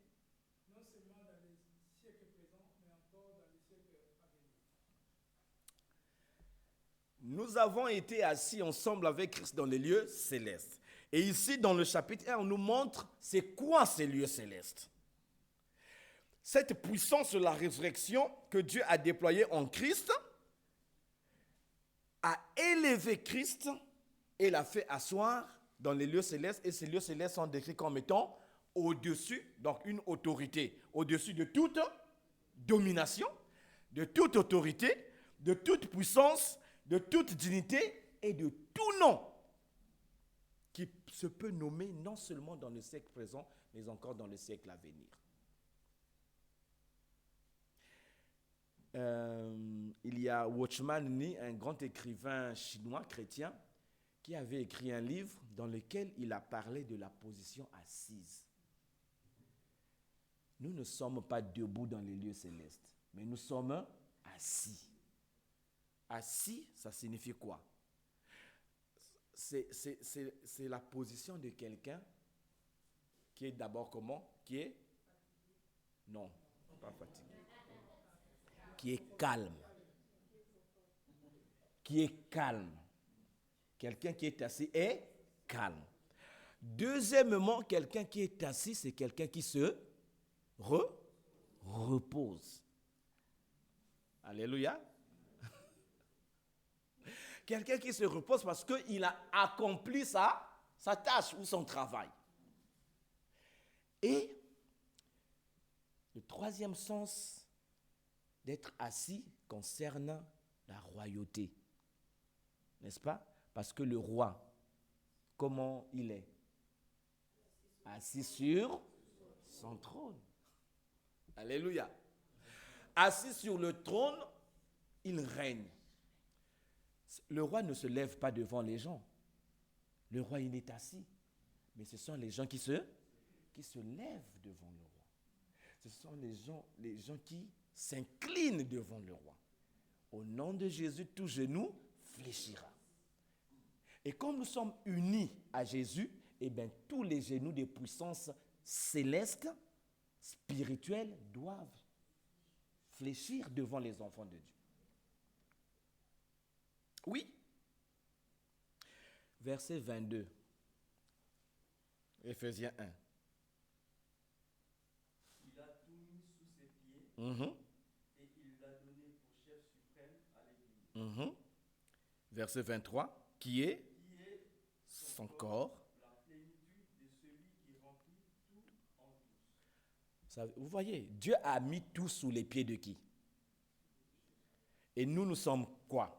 non seulement dans les siècles présents, mais encore dans les siècles à venir. Nous avons été assis ensemble avec Christ dans les lieux célestes. Et ici, dans le chapitre 1, on nous montre c'est quoi ces lieux célestes. Cette puissance de la résurrection que Dieu a déployée en Christ a élevé Christ et l'a fait asseoir dans les lieux célestes. Et ces lieux célestes sont décrits comme étant au-dessus, donc une autorité, au-dessus de toute domination, de toute autorité, de toute puissance, de toute dignité et de tout nom qui se peut nommer non seulement dans le siècle présent, mais encore dans le siècle à venir. Il y a Watchman Nee, un grand écrivain chinois chrétien, qui avait écrit un livre dans lequel il a parlé de la position assise. Nous ne sommes pas debout dans les lieux célestes, mais nous sommes assis. Assis, ça signifie quoi? C'est la position de quelqu'un qui est d'abord comment? Qui est? Non, pas fatigué. Qui est calme. Qui est calme. Quelqu'un qui est assis est calme. Deuxièmement, quelqu'un qui est assis, c'est quelqu'un qui se repose. Alléluia. Quelqu'un qui se repose parce qu'il a accompli sa tâche ou son travail. Et le troisième sens d'être assis concerne la royauté. N'est-ce pas? Parce que le roi, comment il est? Assis sur son trône. Alléluia. Assis sur le trône, il règne. Le roi ne se lève pas devant les gens. Le roi, il est assis. Mais ce sont les gens qui se lèvent devant le roi. Ce sont les gens qui s'inclinent devant le roi. Au nom de Jésus, tout genou fléchira. Et comme nous sommes unis à Jésus, eh bien, tous les genoux des puissances célestes, spirituelles, doivent fléchir devant les enfants de Dieu. Oui. Verset 22. Éphésiens 1. Il a tout mis sous ses pieds et il l'a donné pour chef suprême à l'Église. Verset 23. Qui est son corps. La plénitude de celui qui remplit tout en tous. Ça, vous voyez, Dieu a mis tout sous les pieds de qui? Et nous sommes quoi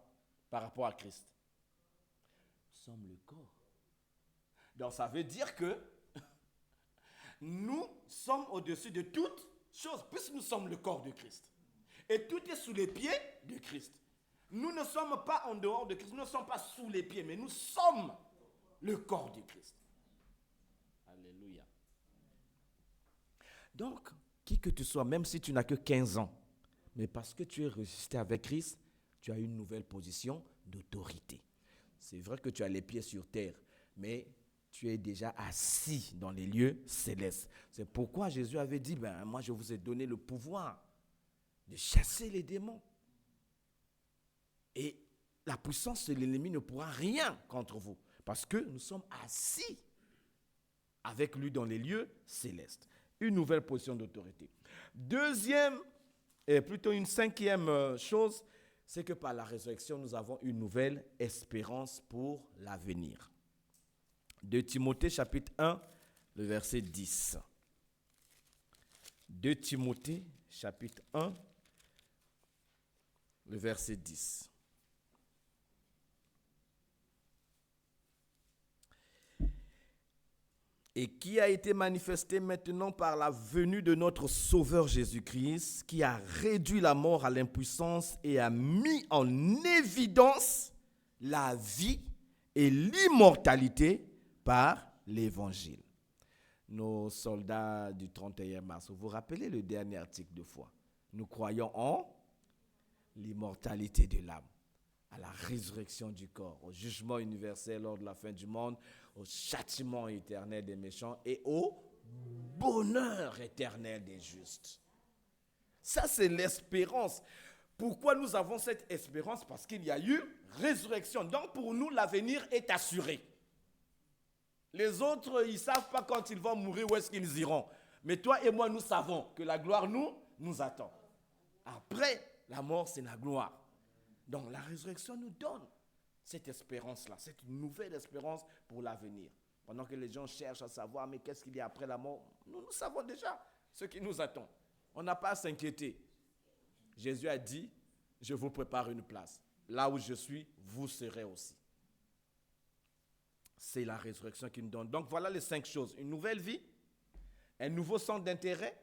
par rapport à Christ? Nous sommes le corps. Donc ça veut dire que nous sommes au-dessus de toute chose, puisque nous sommes le corps de Christ. Et tout est sous les pieds de Christ. Nous ne sommes pas en dehors de Christ, nous ne sommes pas sous les pieds, mais nous sommes le corps de Christ. Alléluia. Donc, qui que tu sois, même si tu n'as que 15 ans, mais parce que tu es ressuscité avec Christ, tu as une nouvelle position d'autorité. C'est vrai que tu as les pieds sur terre, mais tu es déjà assis dans les lieux célestes. C'est pourquoi Jésus avait dit, moi je vous ai donné le pouvoir de chasser les démons. Et la puissance de l'ennemi ne pourra rien contre vous, parce que nous sommes assis avec lui dans les lieux célestes. Une nouvelle position d'autorité. Deuxième, et plutôt une cinquième chose, c'est que par la résurrection, nous avons une nouvelle espérance pour l'avenir. De Timothée chapitre 1, le verset 10. De Timothée chapitre 1, le verset 10. Et qui a été manifesté maintenant par la venue de notre Sauveur Jésus-Christ, qui a réduit la mort à l'impuissance et a mis en évidence la vie et l'immortalité par l'Évangile. Nos soldats du 31 mars, vous vous rappelez le dernier article de foi? Nous croyons en l'immortalité de l'âme, à la résurrection du corps, au jugement universel lors de la fin du monde, au châtiment éternel des méchants et au bonheur éternel des justes. Ça, c'est l'espérance. Pourquoi nous avons cette espérance? Parce qu'il y a eu résurrection. Donc, pour nous, l'avenir est assuré. Les autres, ils ne savent pas quand ils vont mourir, où est-ce qu'ils iront. Mais toi et moi, nous savons que la gloire nous attend. Après, la mort, c'est la gloire. Donc, la résurrection nous donne cette espérance-là, cette nouvelle espérance pour l'avenir. Pendant que les gens cherchent à savoir, mais qu'est-ce qu'il y a après la mort? Nous savons déjà ce qui nous attend. On n'a pas à s'inquiéter. Jésus a dit, je vous prépare une place. Là où je suis, vous serez aussi. C'est la résurrection qui nous donne. Donc voilà les 5 choses. Une nouvelle vie, un nouveau centre d'intérêt,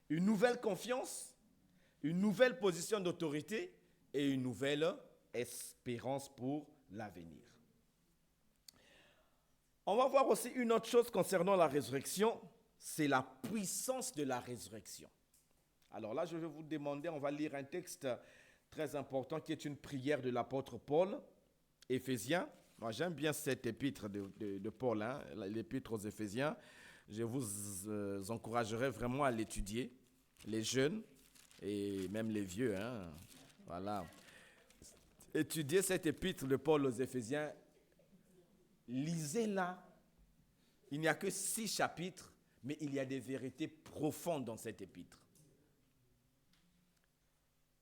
une nouvelle confiance, une nouvelle position d'autorité et une nouvelle espérance pour l'avenir. On va voir aussi une autre chose concernant la résurrection, c'est la puissance de la résurrection. Alors là, je vais vous demander, on va lire un texte très important qui est une prière de l'apôtre Paul, Éphésiens. Moi, j'aime bien cette épître de Paul, l'épître aux Éphésiens. Je vous encouragerai vraiment à l'étudier, les jeunes et même les vieux. Voilà. Étudiez cette épître de Paul aux Éphésiens. Lisez-la. Il n'y a que 6 chapitres, mais il y a des vérités profondes dans cette épître.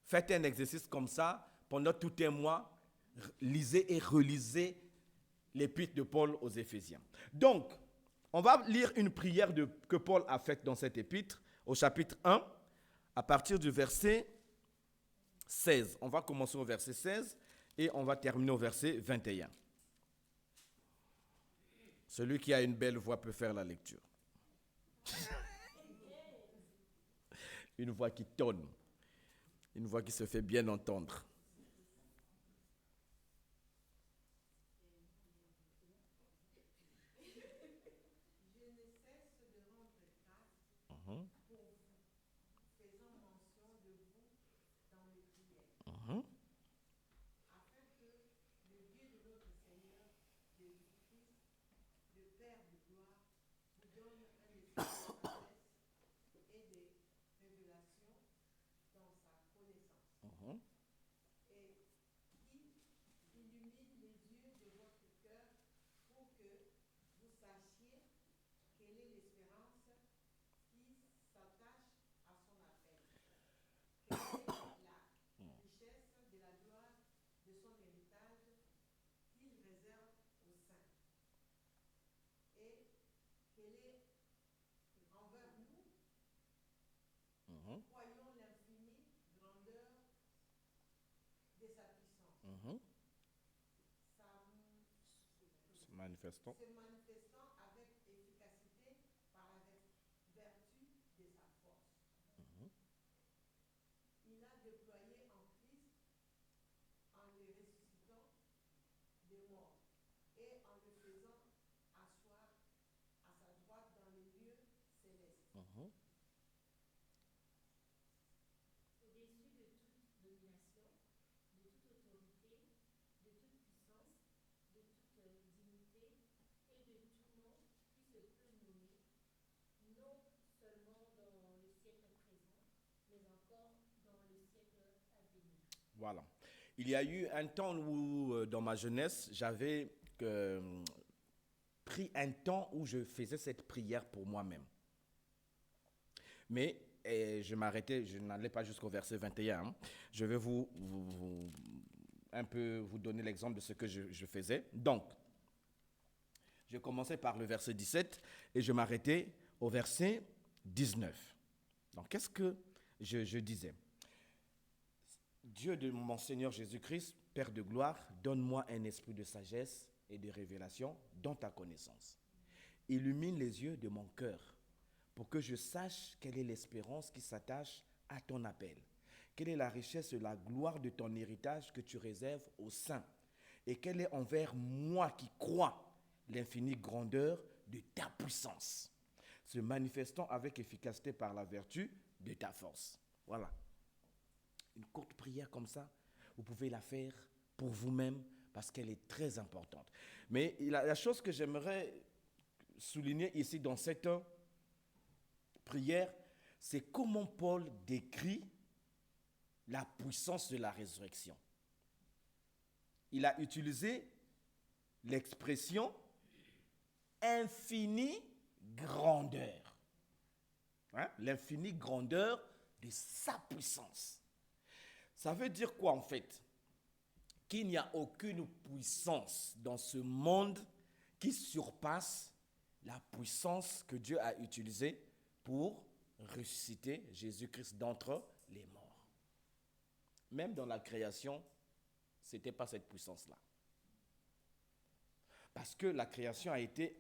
Faites un exercice comme ça pendant tout un mois. Lisez et relisez l'épître de Paul aux Éphésiens. Donc, On va lire une prière que Paul a faite dans cet épître, au chapitre 1, à partir du verset 16. On va commencer au verset 16 et on va terminer au verset 21. Celui qui a une belle voix peut faire la lecture. Une voix qui tonne, une voix qui se fait bien entendre. Mhm. Mhm. Mhm. Mhm. Se manifestant. Mhm. Mhm. Au-dessus de toute domination, de toute autorité, de toute puissance, de toute dignité et de tout nom qui se peut nommer, non seulement dans le siècle présent, mais encore dans le siècle à venir. Voilà. Il y a eu un temps où, dans ma jeunesse, j'avais pris un temps où je faisais cette prière pour moi-même. Mais je m'arrêtais, je n'allais pas jusqu'au verset 21. Hein. Je vais un peu vous donner l'exemple de ce que je faisais. Donc, je commençais par le verset 17 et je m'arrêtais au verset 19. Donc, qu'est-ce que je disais? Dieu de mon Seigneur Jésus-Christ, Père de gloire, donne-moi un esprit de sagesse et de révélation dans ta connaissance. Illumine les yeux de mon cœur pour que je sache quelle est l'espérance qui s'attache à ton appel. Quelle est la richesse et la gloire de ton héritage que tu réserves aux saints? Et quelle est envers moi qui crois l'infinie grandeur de ta puissance, se manifestant avec efficacité par la vertu de ta force. Voilà. Une courte prière comme ça, vous pouvez la faire pour vous-même parce qu'elle est très importante. Mais la chose que j'aimerais souligner ici dans cette prière, c'est comment Paul décrit la puissance de la résurrection. Il a utilisé l'expression infinie grandeur. Hein? L'infinie grandeur de sa puissance. Ça veut dire quoi en fait? Qu'il n'y a aucune puissance dans ce monde qui surpasse la puissance que Dieu a utilisée pour ressusciter Jésus-Christ d'entre les morts. Même dans la création, ce n'était pas cette puissance-là. Parce que la création a été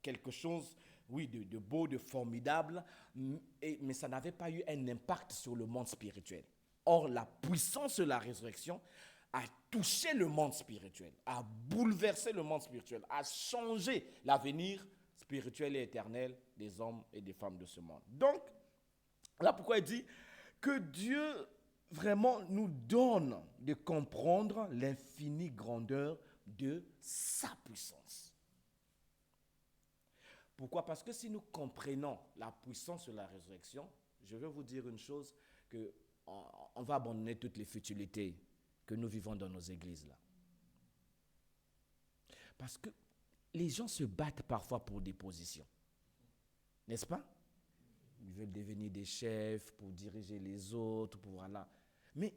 quelque chose, oui, de beau, de formidable, mais ça n'avait pas eu un impact sur le monde spirituel. Or, la puissance de la résurrection a touché le monde spirituel, a bouleversé le monde spirituel, a changé l'avenir spirituel et éternel des hommes et des femmes de ce monde. Donc, là pourquoi il dit que Dieu vraiment nous donne de comprendre l'infinie grandeur de sa puissance. Pourquoi? Parce que si nous comprenons la puissance de la résurrection, je vais vous dire une chose, que on va abandonner toutes les futilités que nous vivons dans nos églises là. Parce que les gens se battent parfois pour des positions. N'est-ce pas? Ils veulent devenir des chefs pour diriger les autres, pour voilà. Mais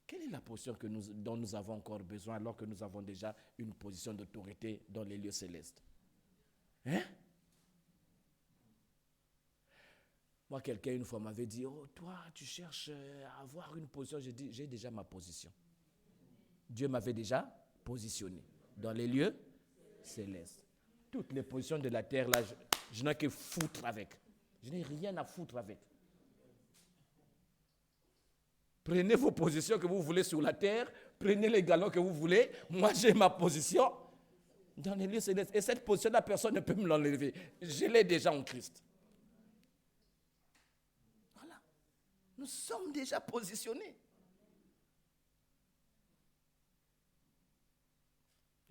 quelle est la position dont nous avons encore besoin alors que nous avons déjà une position d'autorité dans les lieux célestes? Hein? Moi, quelqu'un une fois m'avait dit, oh, toi, tu cherches à avoir une position. J'ai dit, j'ai déjà ma position. Dieu m'avait déjà positionné dans les lieux célestes. Toutes les positions de la terre, là, je n'ai que foutre avec. Je n'ai rien à foutre avec. Prenez vos positions que vous voulez sur la terre, prenez les galons que vous voulez. Moi, j'ai ma position dans les lieux célestes. Et cette position-là, personne ne peut me l'enlever. Je l'ai déjà en Christ. Voilà. Nous sommes déjà positionnés.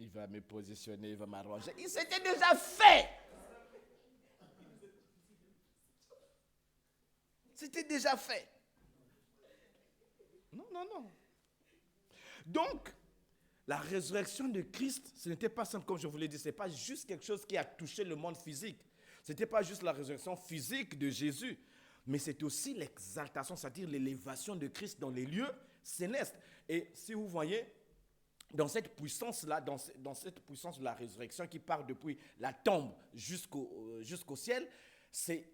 Il va me positionner, il va m'arranger. Il s'était déjà fait. C'était déjà fait. Non, non, non. Donc, la résurrection de Christ, ce n'était pas simple, comme je vous l'ai dit, ce n'est pas juste quelque chose qui a touché le monde physique. Ce n'était pas juste la résurrection physique de Jésus, mais c'est aussi l'exaltation, c'est-à-dire l'élévation de Christ dans les lieux célestes. Et si vous voyez, dans cette puissance-là, dans cette puissance de la résurrection qui part depuis la tombe jusqu'au ciel, c'est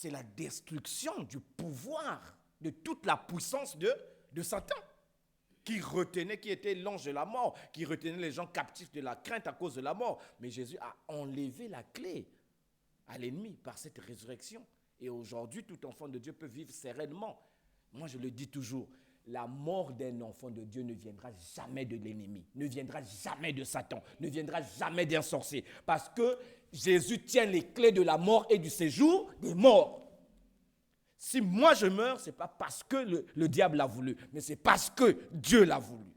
la destruction du pouvoir, de toute la puissance de Satan, qui était l'ange de la mort, qui retenait les gens captifs de la crainte à cause de la mort. Mais Jésus a enlevé la clé à l'ennemi par cette résurrection. Et aujourd'hui, tout enfant de Dieu peut vivre sereinement. Moi, je le dis toujours, la mort d'un enfant de Dieu ne viendra jamais de l'ennemi, ne viendra jamais de Satan, ne viendra jamais d'un sorcier. Parce que Jésus tient les clés de la mort et du séjour des morts. Si moi je meurs, ce n'est pas parce que le diable l'a voulu, mais c'est parce que Dieu l'a voulu.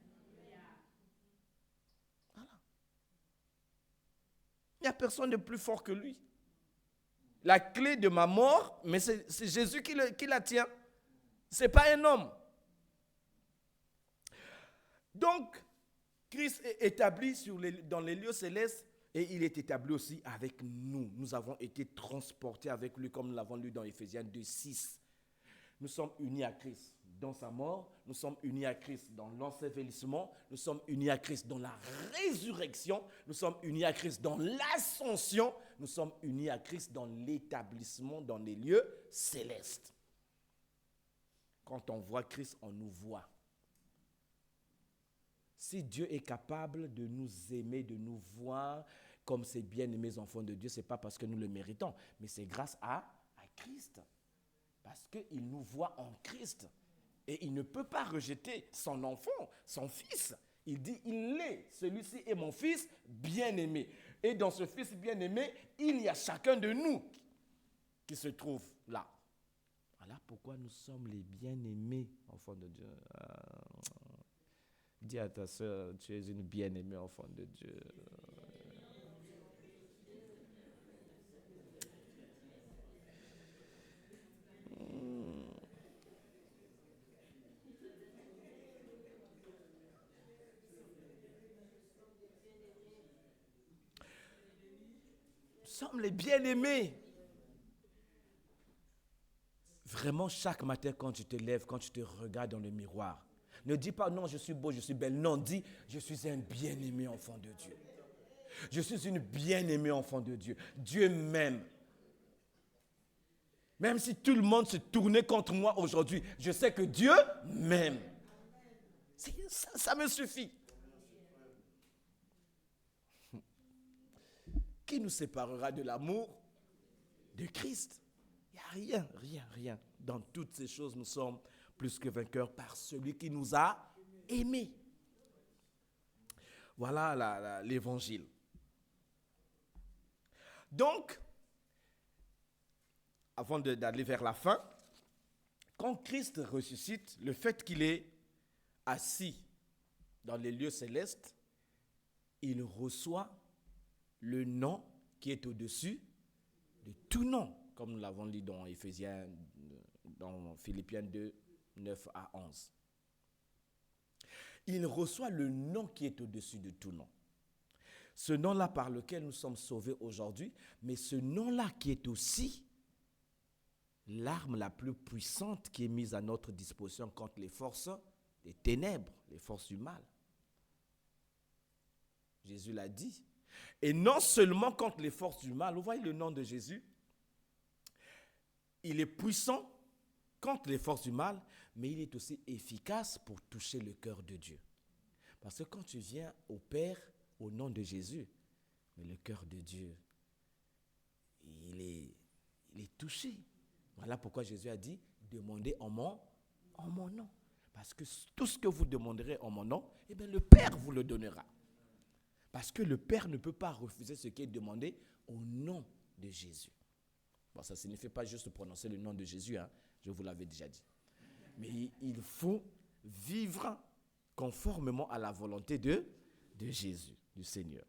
Voilà. Il n'y a personne de plus fort que lui. La clé de ma mort, mais c'est Jésus qui la tient. Ce n'est pas un homme. Donc, Christ est établi dans les lieux célestes et il est établi aussi avec nous. Nous avons été transportés avec lui, comme nous l'avons lu dans Éphésiens 2:6. Nous sommes unis à Christ dans sa mort, nous sommes unis à Christ dans l'ensevelissement, nous sommes unis à Christ dans la résurrection, nous sommes unis à Christ dans l'ascension, nous sommes unis à Christ dans l'établissement dans les lieux célestes. Quand on voit Christ, on nous voit. Si Dieu est capable de nous aimer, de nous voir comme ses bien-aimés enfants de Dieu, ce n'est pas parce que nous le méritons, mais c'est grâce à Christ. Parce qu'il nous voit en Christ. Et il ne peut pas rejeter son enfant, son fils. Il dit, il est, celui-ci est mon fils bien-aimé. Et dans ce fils bien-aimé, il y a chacun de nous qui se trouve là. Voilà pourquoi nous sommes les bien-aimés enfants de Dieu. Dis à ta soeur, tu es une bien-aimée enfant de Dieu. Nous sommes les bien-aimés. Vraiment, chaque matin, quand tu te lèves, quand tu te regardes dans le miroir, ne dis pas non, je suis beau, je suis belle. Non, dis, je suis un bien-aimé enfant de Dieu. Je suis une bien-aimée enfant de Dieu. Dieu m'aime. Même si tout le monde se tournait contre moi aujourd'hui, je sais que Dieu m'aime. Ça me suffit. Qui nous séparera de l'amour de Christ? Il n'y a rien. Dans toutes ces choses, nous sommes plus que vainqueurs par celui qui nous a aimés. Voilà l'évangile. Donc, avant d'aller vers la fin, quand Christ ressuscite, le fait qu'il est assis dans les lieux célestes, il reçoit le nom qui est au-dessus de tout nom, comme nous l'avons lu dans Éphésiens, dans Philippiens 2, 9 à 11. Il reçoit le nom qui est au-dessus de tout nom. Ce nom-là par lequel nous sommes sauvés aujourd'hui, mais ce nom-là qui est aussi l'arme la plus puissante qui est mise à notre disposition contre les forces des ténèbres, les forces du mal. Jésus l'a dit, Et non seulement contre les forces du mal, vous voyez le nom de Jésus, il est puissant contre les forces du mal, mais il est aussi efficace pour toucher le cœur de Dieu. Parce que quand tu viens au Père au nom de Jésus, mais le cœur de Dieu, il est touché. Voilà pourquoi Jésus a dit, demandez en mon nom. Parce que tout ce que vous demanderez en mon nom, eh bien, le Père vous le donnera. Parce que le Père ne peut pas refuser ce qui est demandé au nom de Jésus. Bon, ça ne signifie pas juste prononcer le nom de Jésus, hein, je vous l'avais déjà dit. Mais il faut vivre conformément à la volonté de Jésus, du Seigneur.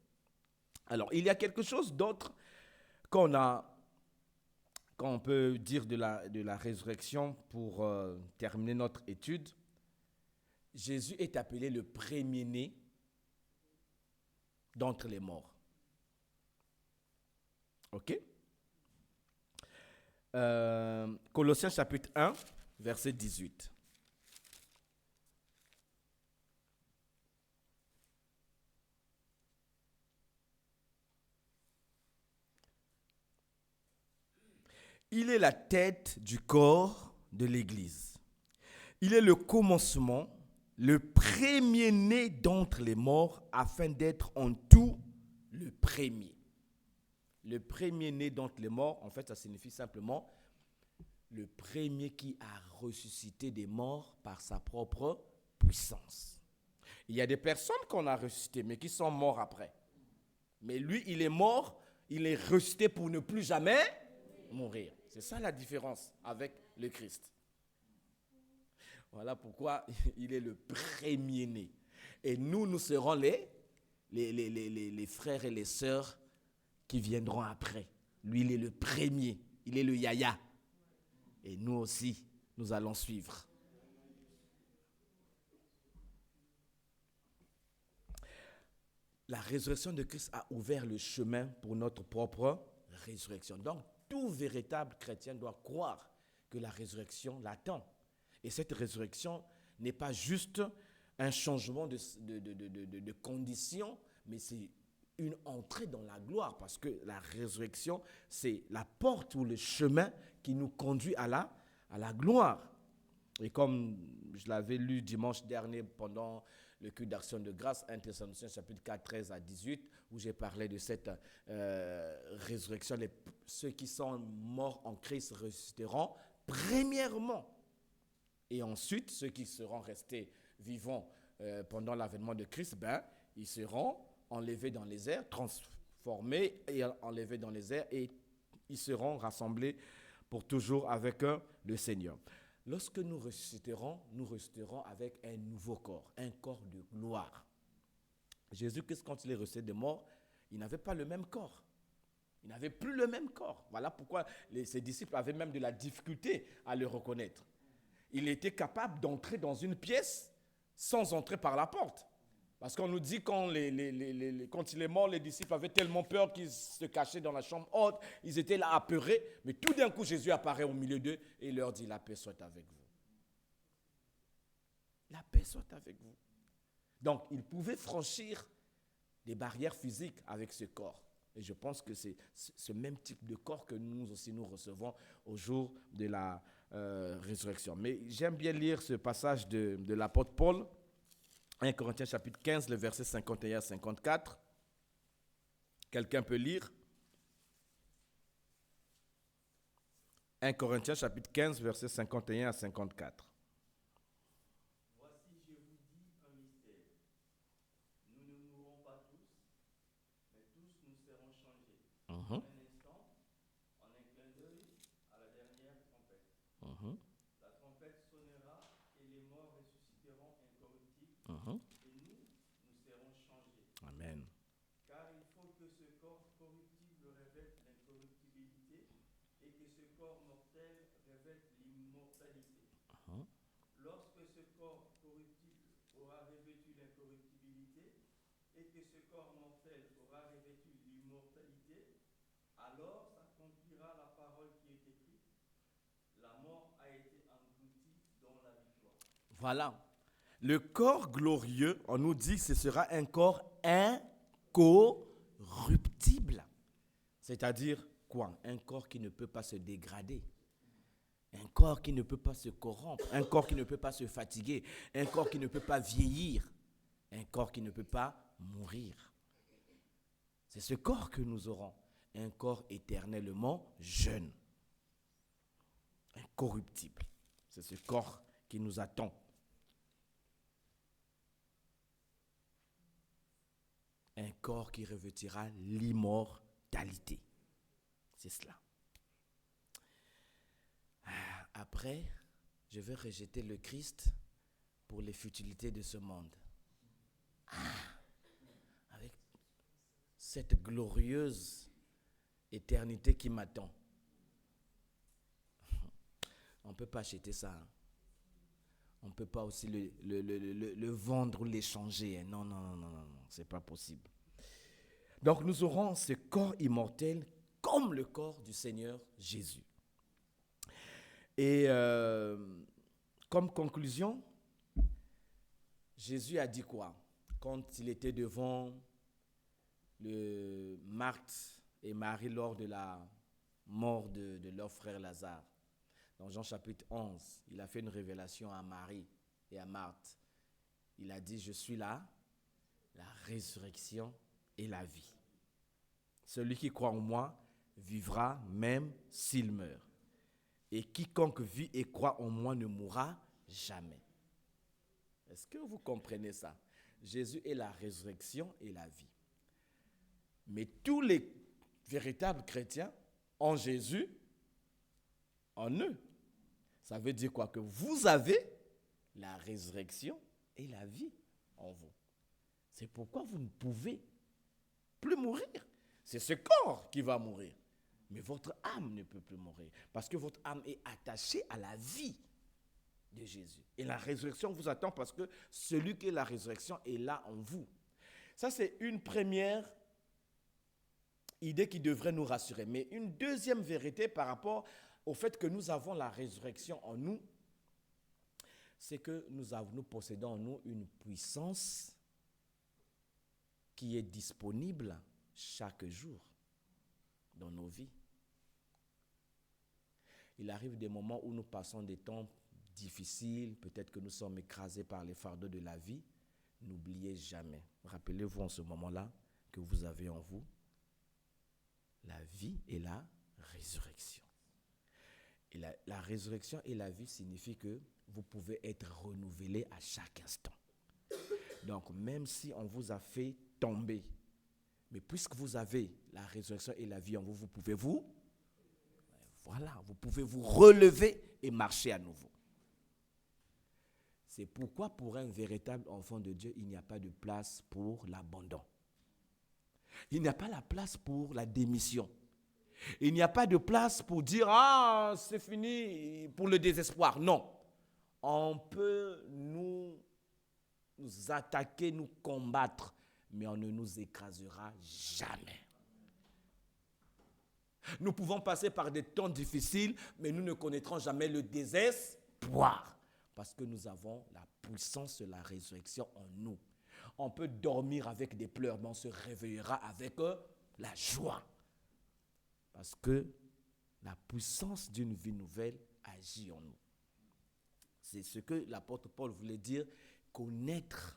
Alors, il y a quelque chose d'autre qu'on peut dire de la résurrection pour terminer notre étude. Jésus est appelé le premier-né d'entre les morts. OK? Colossiens chapitre 1, verset 18. Il est la tête du corps de l'Église. Il est le commencement, le premier-né d'entre les morts, afin d'être en tout le premier. Le premier-né d'entre les morts, en fait, ça signifie simplement le premier qui a ressuscité des morts par sa propre puissance. Il y a des personnes qu'on a ressuscitées, mais qui sont morts après. Mais lui, il est mort, il est ressuscité pour ne plus jamais mourir. C'est ça la différence avec le Christ. Voilà pourquoi il est le premier-né. Et nous serons les frères et les sœurs qui viendront après. Lui, il est le premier. Il est le yaya. Et nous aussi, nous allons suivre. La résurrection de Christ a ouvert le chemin pour notre propre résurrection. Donc, tout véritable chrétien doit croire que la résurrection l'attend. Et cette résurrection n'est pas juste un changement de condition, mais c'est une entrée dans la gloire. Parce que la résurrection, c'est la porte ou le chemin qui nous conduit à la gloire. Et comme je l'avais lu dimanche dernier pendant le culte d'action de grâce, 1 Thessaloniciens chapitre 4, 13 à 18, où j'ai parlé de cette résurrection. Ceux qui sont morts en Christ ressusciteront premièrement. Et ensuite, ceux qui seront restés vivants pendant l'avènement de Christ, ils seront enlevés dans les airs, transformés et enlevés dans les airs, et ils seront rassemblés pour toujours avec le Seigneur. Lorsque nous ressusciterons avec un nouveau corps, un corps de gloire. Jésus-Christ, quand il est ressuscité des morts, il n'avait pas le même corps. Il n'avait plus le même corps. Voilà pourquoi ses disciples avaient même de la difficulté à le reconnaître. Il était capable d'entrer dans une pièce sans entrer par la porte. Parce qu'on nous dit quand il est mort, les disciples avaient tellement peur qu'ils se cachaient dans la chambre haute. Ils étaient là apeurés. Mais tout d'un coup, Jésus apparaît au milieu d'eux et leur dit, la paix soit avec vous. La paix soit avec vous. Donc, ils pouvaient franchir des barrières physiques avec ce corps. Et je pense que c'est ce même type de corps que nous aussi nous recevons au jour de la résurrection. Mais j'aime bien lire ce passage de l'apôtre Paul, 1 Corinthiens chapitre 15, le verset 51 à 54. Quelqu'un peut lire? 1 Corinthiens chapitre 15, verset 51 à 54. Voici, je vous dis un mystère. Nous ne mourrons pas tous, mais tous nous serons changés. En un instant, en un clin d'œil, à la dernière trompette. La trompette sonnera et les morts ressusciteront incorruptibles. Et nous serons changés. Amen. Car il faut que ce corps corruptible revête l'incorruptibilité et que ce corps mortel revête l'immortalité. Lorsque ce corps corruptible aura revêtu l'incorruptibilité et que ce corps mortel aura revêtu l'immortalité, alors s'accomplira la parole qui est écrite. La mort a été engloutie dans la victoire. Voilà. Le corps glorieux, on nous dit que ce sera un corps incorruptible. incorruptible. C'est-à-dire quoi? Un corps qui ne peut pas se dégrader. Un corps qui ne peut pas se corrompre. Un corps qui ne peut pas se fatiguer. Un corps qui ne peut pas vieillir. Un corps qui ne peut pas mourir. C'est ce corps que nous aurons. Un corps éternellement jeune. Incorruptible. C'est ce corps qui nous attend. Un corps qui revêtira l'immortalité. C'est cela. Après, je vais rejeter le Christ pour les futilités de ce monde. Avec cette glorieuse éternité qui m'attend. On ne peut pas acheter ça. Hein. On ne peut pas aussi le vendre ou l'échanger. Hein. Non, ce n'est pas possible. Donc nous aurons ce corps immortel comme le corps du Seigneur Jésus. Et comme conclusion, Jésus a dit quoi? Quand il était devant Marthe et Marie lors de la mort de leur frère Lazare. Dans Jean chapitre 11, il a fait une révélation à Marie et à Marthe. Il a dit, je suis là, la résurrection et la vie. Celui qui croit en moi vivra même s'il meurt. Et quiconque vit et croit en moi ne mourra jamais. Est-ce que vous comprenez ça? Jésus est la résurrection et la vie. Mais tous les véritables chrétiens ont Jésus en eux. Ça veut dire quoi? Que vous avez la résurrection et la vie en vous. C'est pourquoi vous ne pouvez plus mourir. C'est ce corps qui va mourir. Mais votre âme ne peut plus mourir. Parce que votre âme est attachée à la vie de Jésus. Et la résurrection vous attend parce que celui qui est la résurrection est là en vous. Ça, c'est une première idée qui devrait nous rassurer. Mais une deuxième vérité par rapport au fait que nous avons la résurrection en nous, c'est que nous possédons en nous une puissance qui est disponible chaque jour dans nos vies. Il arrive des moments où nous passons des temps difficiles, peut-être que nous sommes écrasés par les fardeaux de la vie. N'oubliez jamais, rappelez-vous en ce moment-là que vous avez en vous la vie et la résurrection. Et la résurrection et la vie signifie que vous pouvez être renouvelé à chaque instant. Donc, même si on vous a fait tomber, mais puisque vous avez la résurrection et la vie en vous, vous pouvez vous relever et marcher à nouveau. C'est pourquoi pour un véritable enfant de Dieu, il n'y a pas de place pour l'abandon. Il n'y a pas la place pour la démission. Il n'y a pas de place pour dire « Ah, c'est fini » pour le désespoir. Non. On peut nous attaquer, nous combattre, mais on ne nous écrasera jamais. Nous pouvons passer par des temps difficiles, mais nous ne connaîtrons jamais le désespoir. Parce que nous avons la puissance de la résurrection en nous. On peut dormir avec des pleurs, mais on se réveillera avec la joie. Parce que la puissance d'une vie nouvelle agit en nous. C'est ce que l'apôtre Paul voulait dire, connaître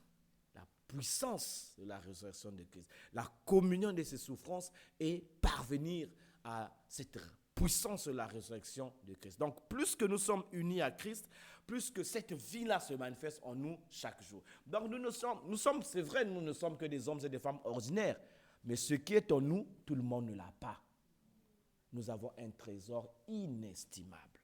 la puissance de la résurrection de Christ, la communion de ses souffrances et parvenir à cette puissance de la résurrection de Christ. Donc, plus que nous sommes unis à Christ, plus que cette vie-là se manifeste en nous chaque jour. Donc, c'est vrai, nous ne sommes que des hommes et des femmes ordinaires, mais ce qui est en nous, tout le monde ne l'a pas. Nous avons un trésor inestimable.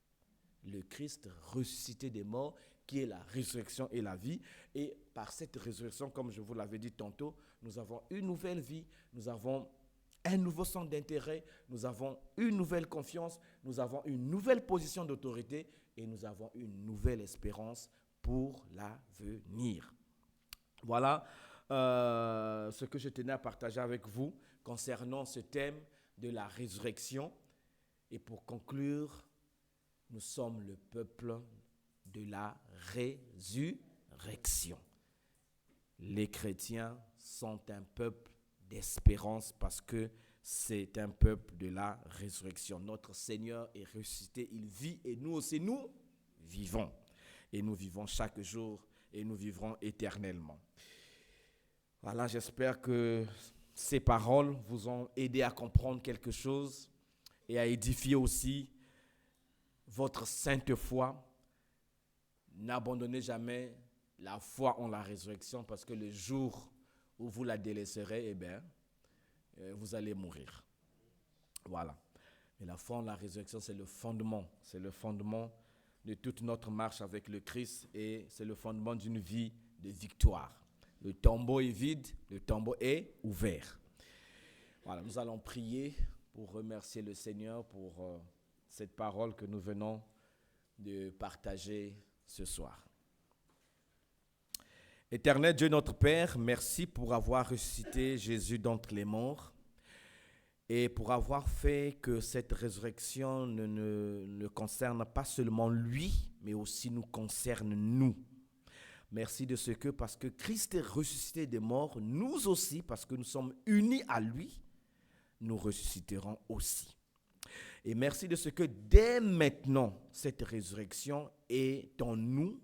Le Christ ressuscité des morts, qui est la résurrection et la vie. Et par cette résurrection, comme je vous l'avais dit tantôt, nous avons une nouvelle vie, nous avons un nouveau centre d'intérêt, nous avons une nouvelle confiance, nous avons une nouvelle position d'autorité et nous avons une nouvelle espérance pour l'avenir. Voilà ce que je tenais à partager avec vous concernant ce thème de la résurrection. Et pour conclure, nous sommes le peuple de la résurrection. Les chrétiens sont un peuple d'espérance parce que c'est un peuple de la résurrection. Notre Seigneur est ressuscité, il vit et nous aussi nous vivons. Et nous vivons chaque jour et nous vivrons éternellement. Voilà, j'espère que ces paroles vous ont aidé à comprendre quelque chose et à édifier aussi votre sainte foi. N'abandonnez jamais la foi en la résurrection parce que le jour où vous la délaisserez, eh bien, vous allez mourir. Voilà. Et la foi en la résurrection, c'est le fondement. C'est le fondement de toute notre marche avec le Christ et c'est le fondement d'une vie de victoire. Le tombeau est vide, le tombeau est ouvert. Voilà, nous allons prier pour remercier le Seigneur pour cette parole que nous venons de partager ce soir. Éternel Dieu notre Père, merci pour avoir ressuscité Jésus d'entre les morts et pour avoir fait que cette résurrection ne concerne pas seulement lui, mais aussi nous concerne nous. Merci de ce que, parce que Christ est ressuscité des morts, nous aussi, parce que nous sommes unis à lui, nous ressusciterons aussi. Et merci de ce que dès maintenant, cette résurrection est en nous,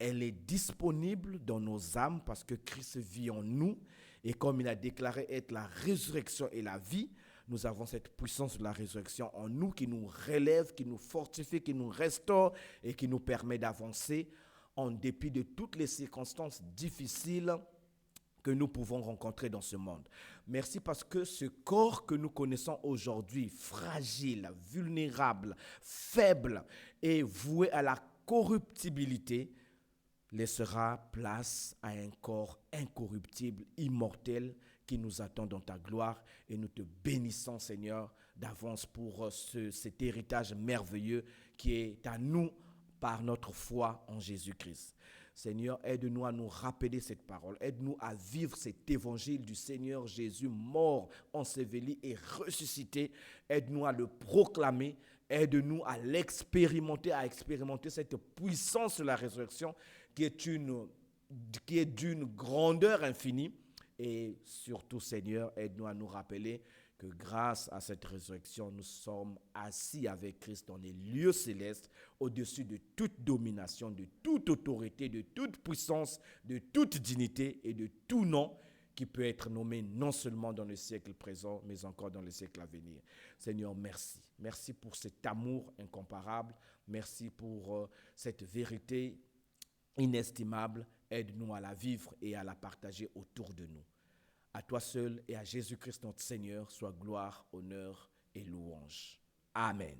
elle est disponible dans nos âmes parce que Christ vit en nous. Et comme il a déclaré être la résurrection et la vie, nous avons cette puissance de la résurrection en nous qui nous relève, qui nous fortifie, qui nous restaure et qui nous permet d'avancer en dépit de toutes les circonstances difficiles que nous pouvons rencontrer dans ce monde. Merci parce que ce corps que nous connaissons aujourd'hui, fragile, vulnérable, faible et voué à la corruptibilité, laissera place à un corps incorruptible, immortel, qui nous attend dans ta gloire. Et nous te bénissons, Seigneur, d'avance pour cet héritage merveilleux qui est à nous par notre foi en Jésus-Christ. Seigneur, aide-nous à nous rappeler cette parole. Aide-nous à vivre cet évangile du Seigneur Jésus, mort, enseveli et ressuscité. Aide-nous à le proclamer. Aide-nous à l'expérimenter, à expérimenter cette puissance de la résurrection qui est d'une grandeur infinie. Et surtout, Seigneur, aide-nous à nous rappeler que grâce à cette résurrection, nous sommes assis avec Christ dans les lieux célestes, au-dessus de toute domination, de toute autorité, de toute puissance, de toute dignité et de tout nom qui peut être nommé non seulement dans le siècle présent, mais encore dans le siècle à venir. Seigneur, merci. Merci pour cet amour incomparable. Merci pour cette vérité inestimable. Aide-nous à la vivre et à la partager autour de nous. À toi seul et à Jésus-Christ notre Seigneur, soit gloire, honneur et louange. Amen.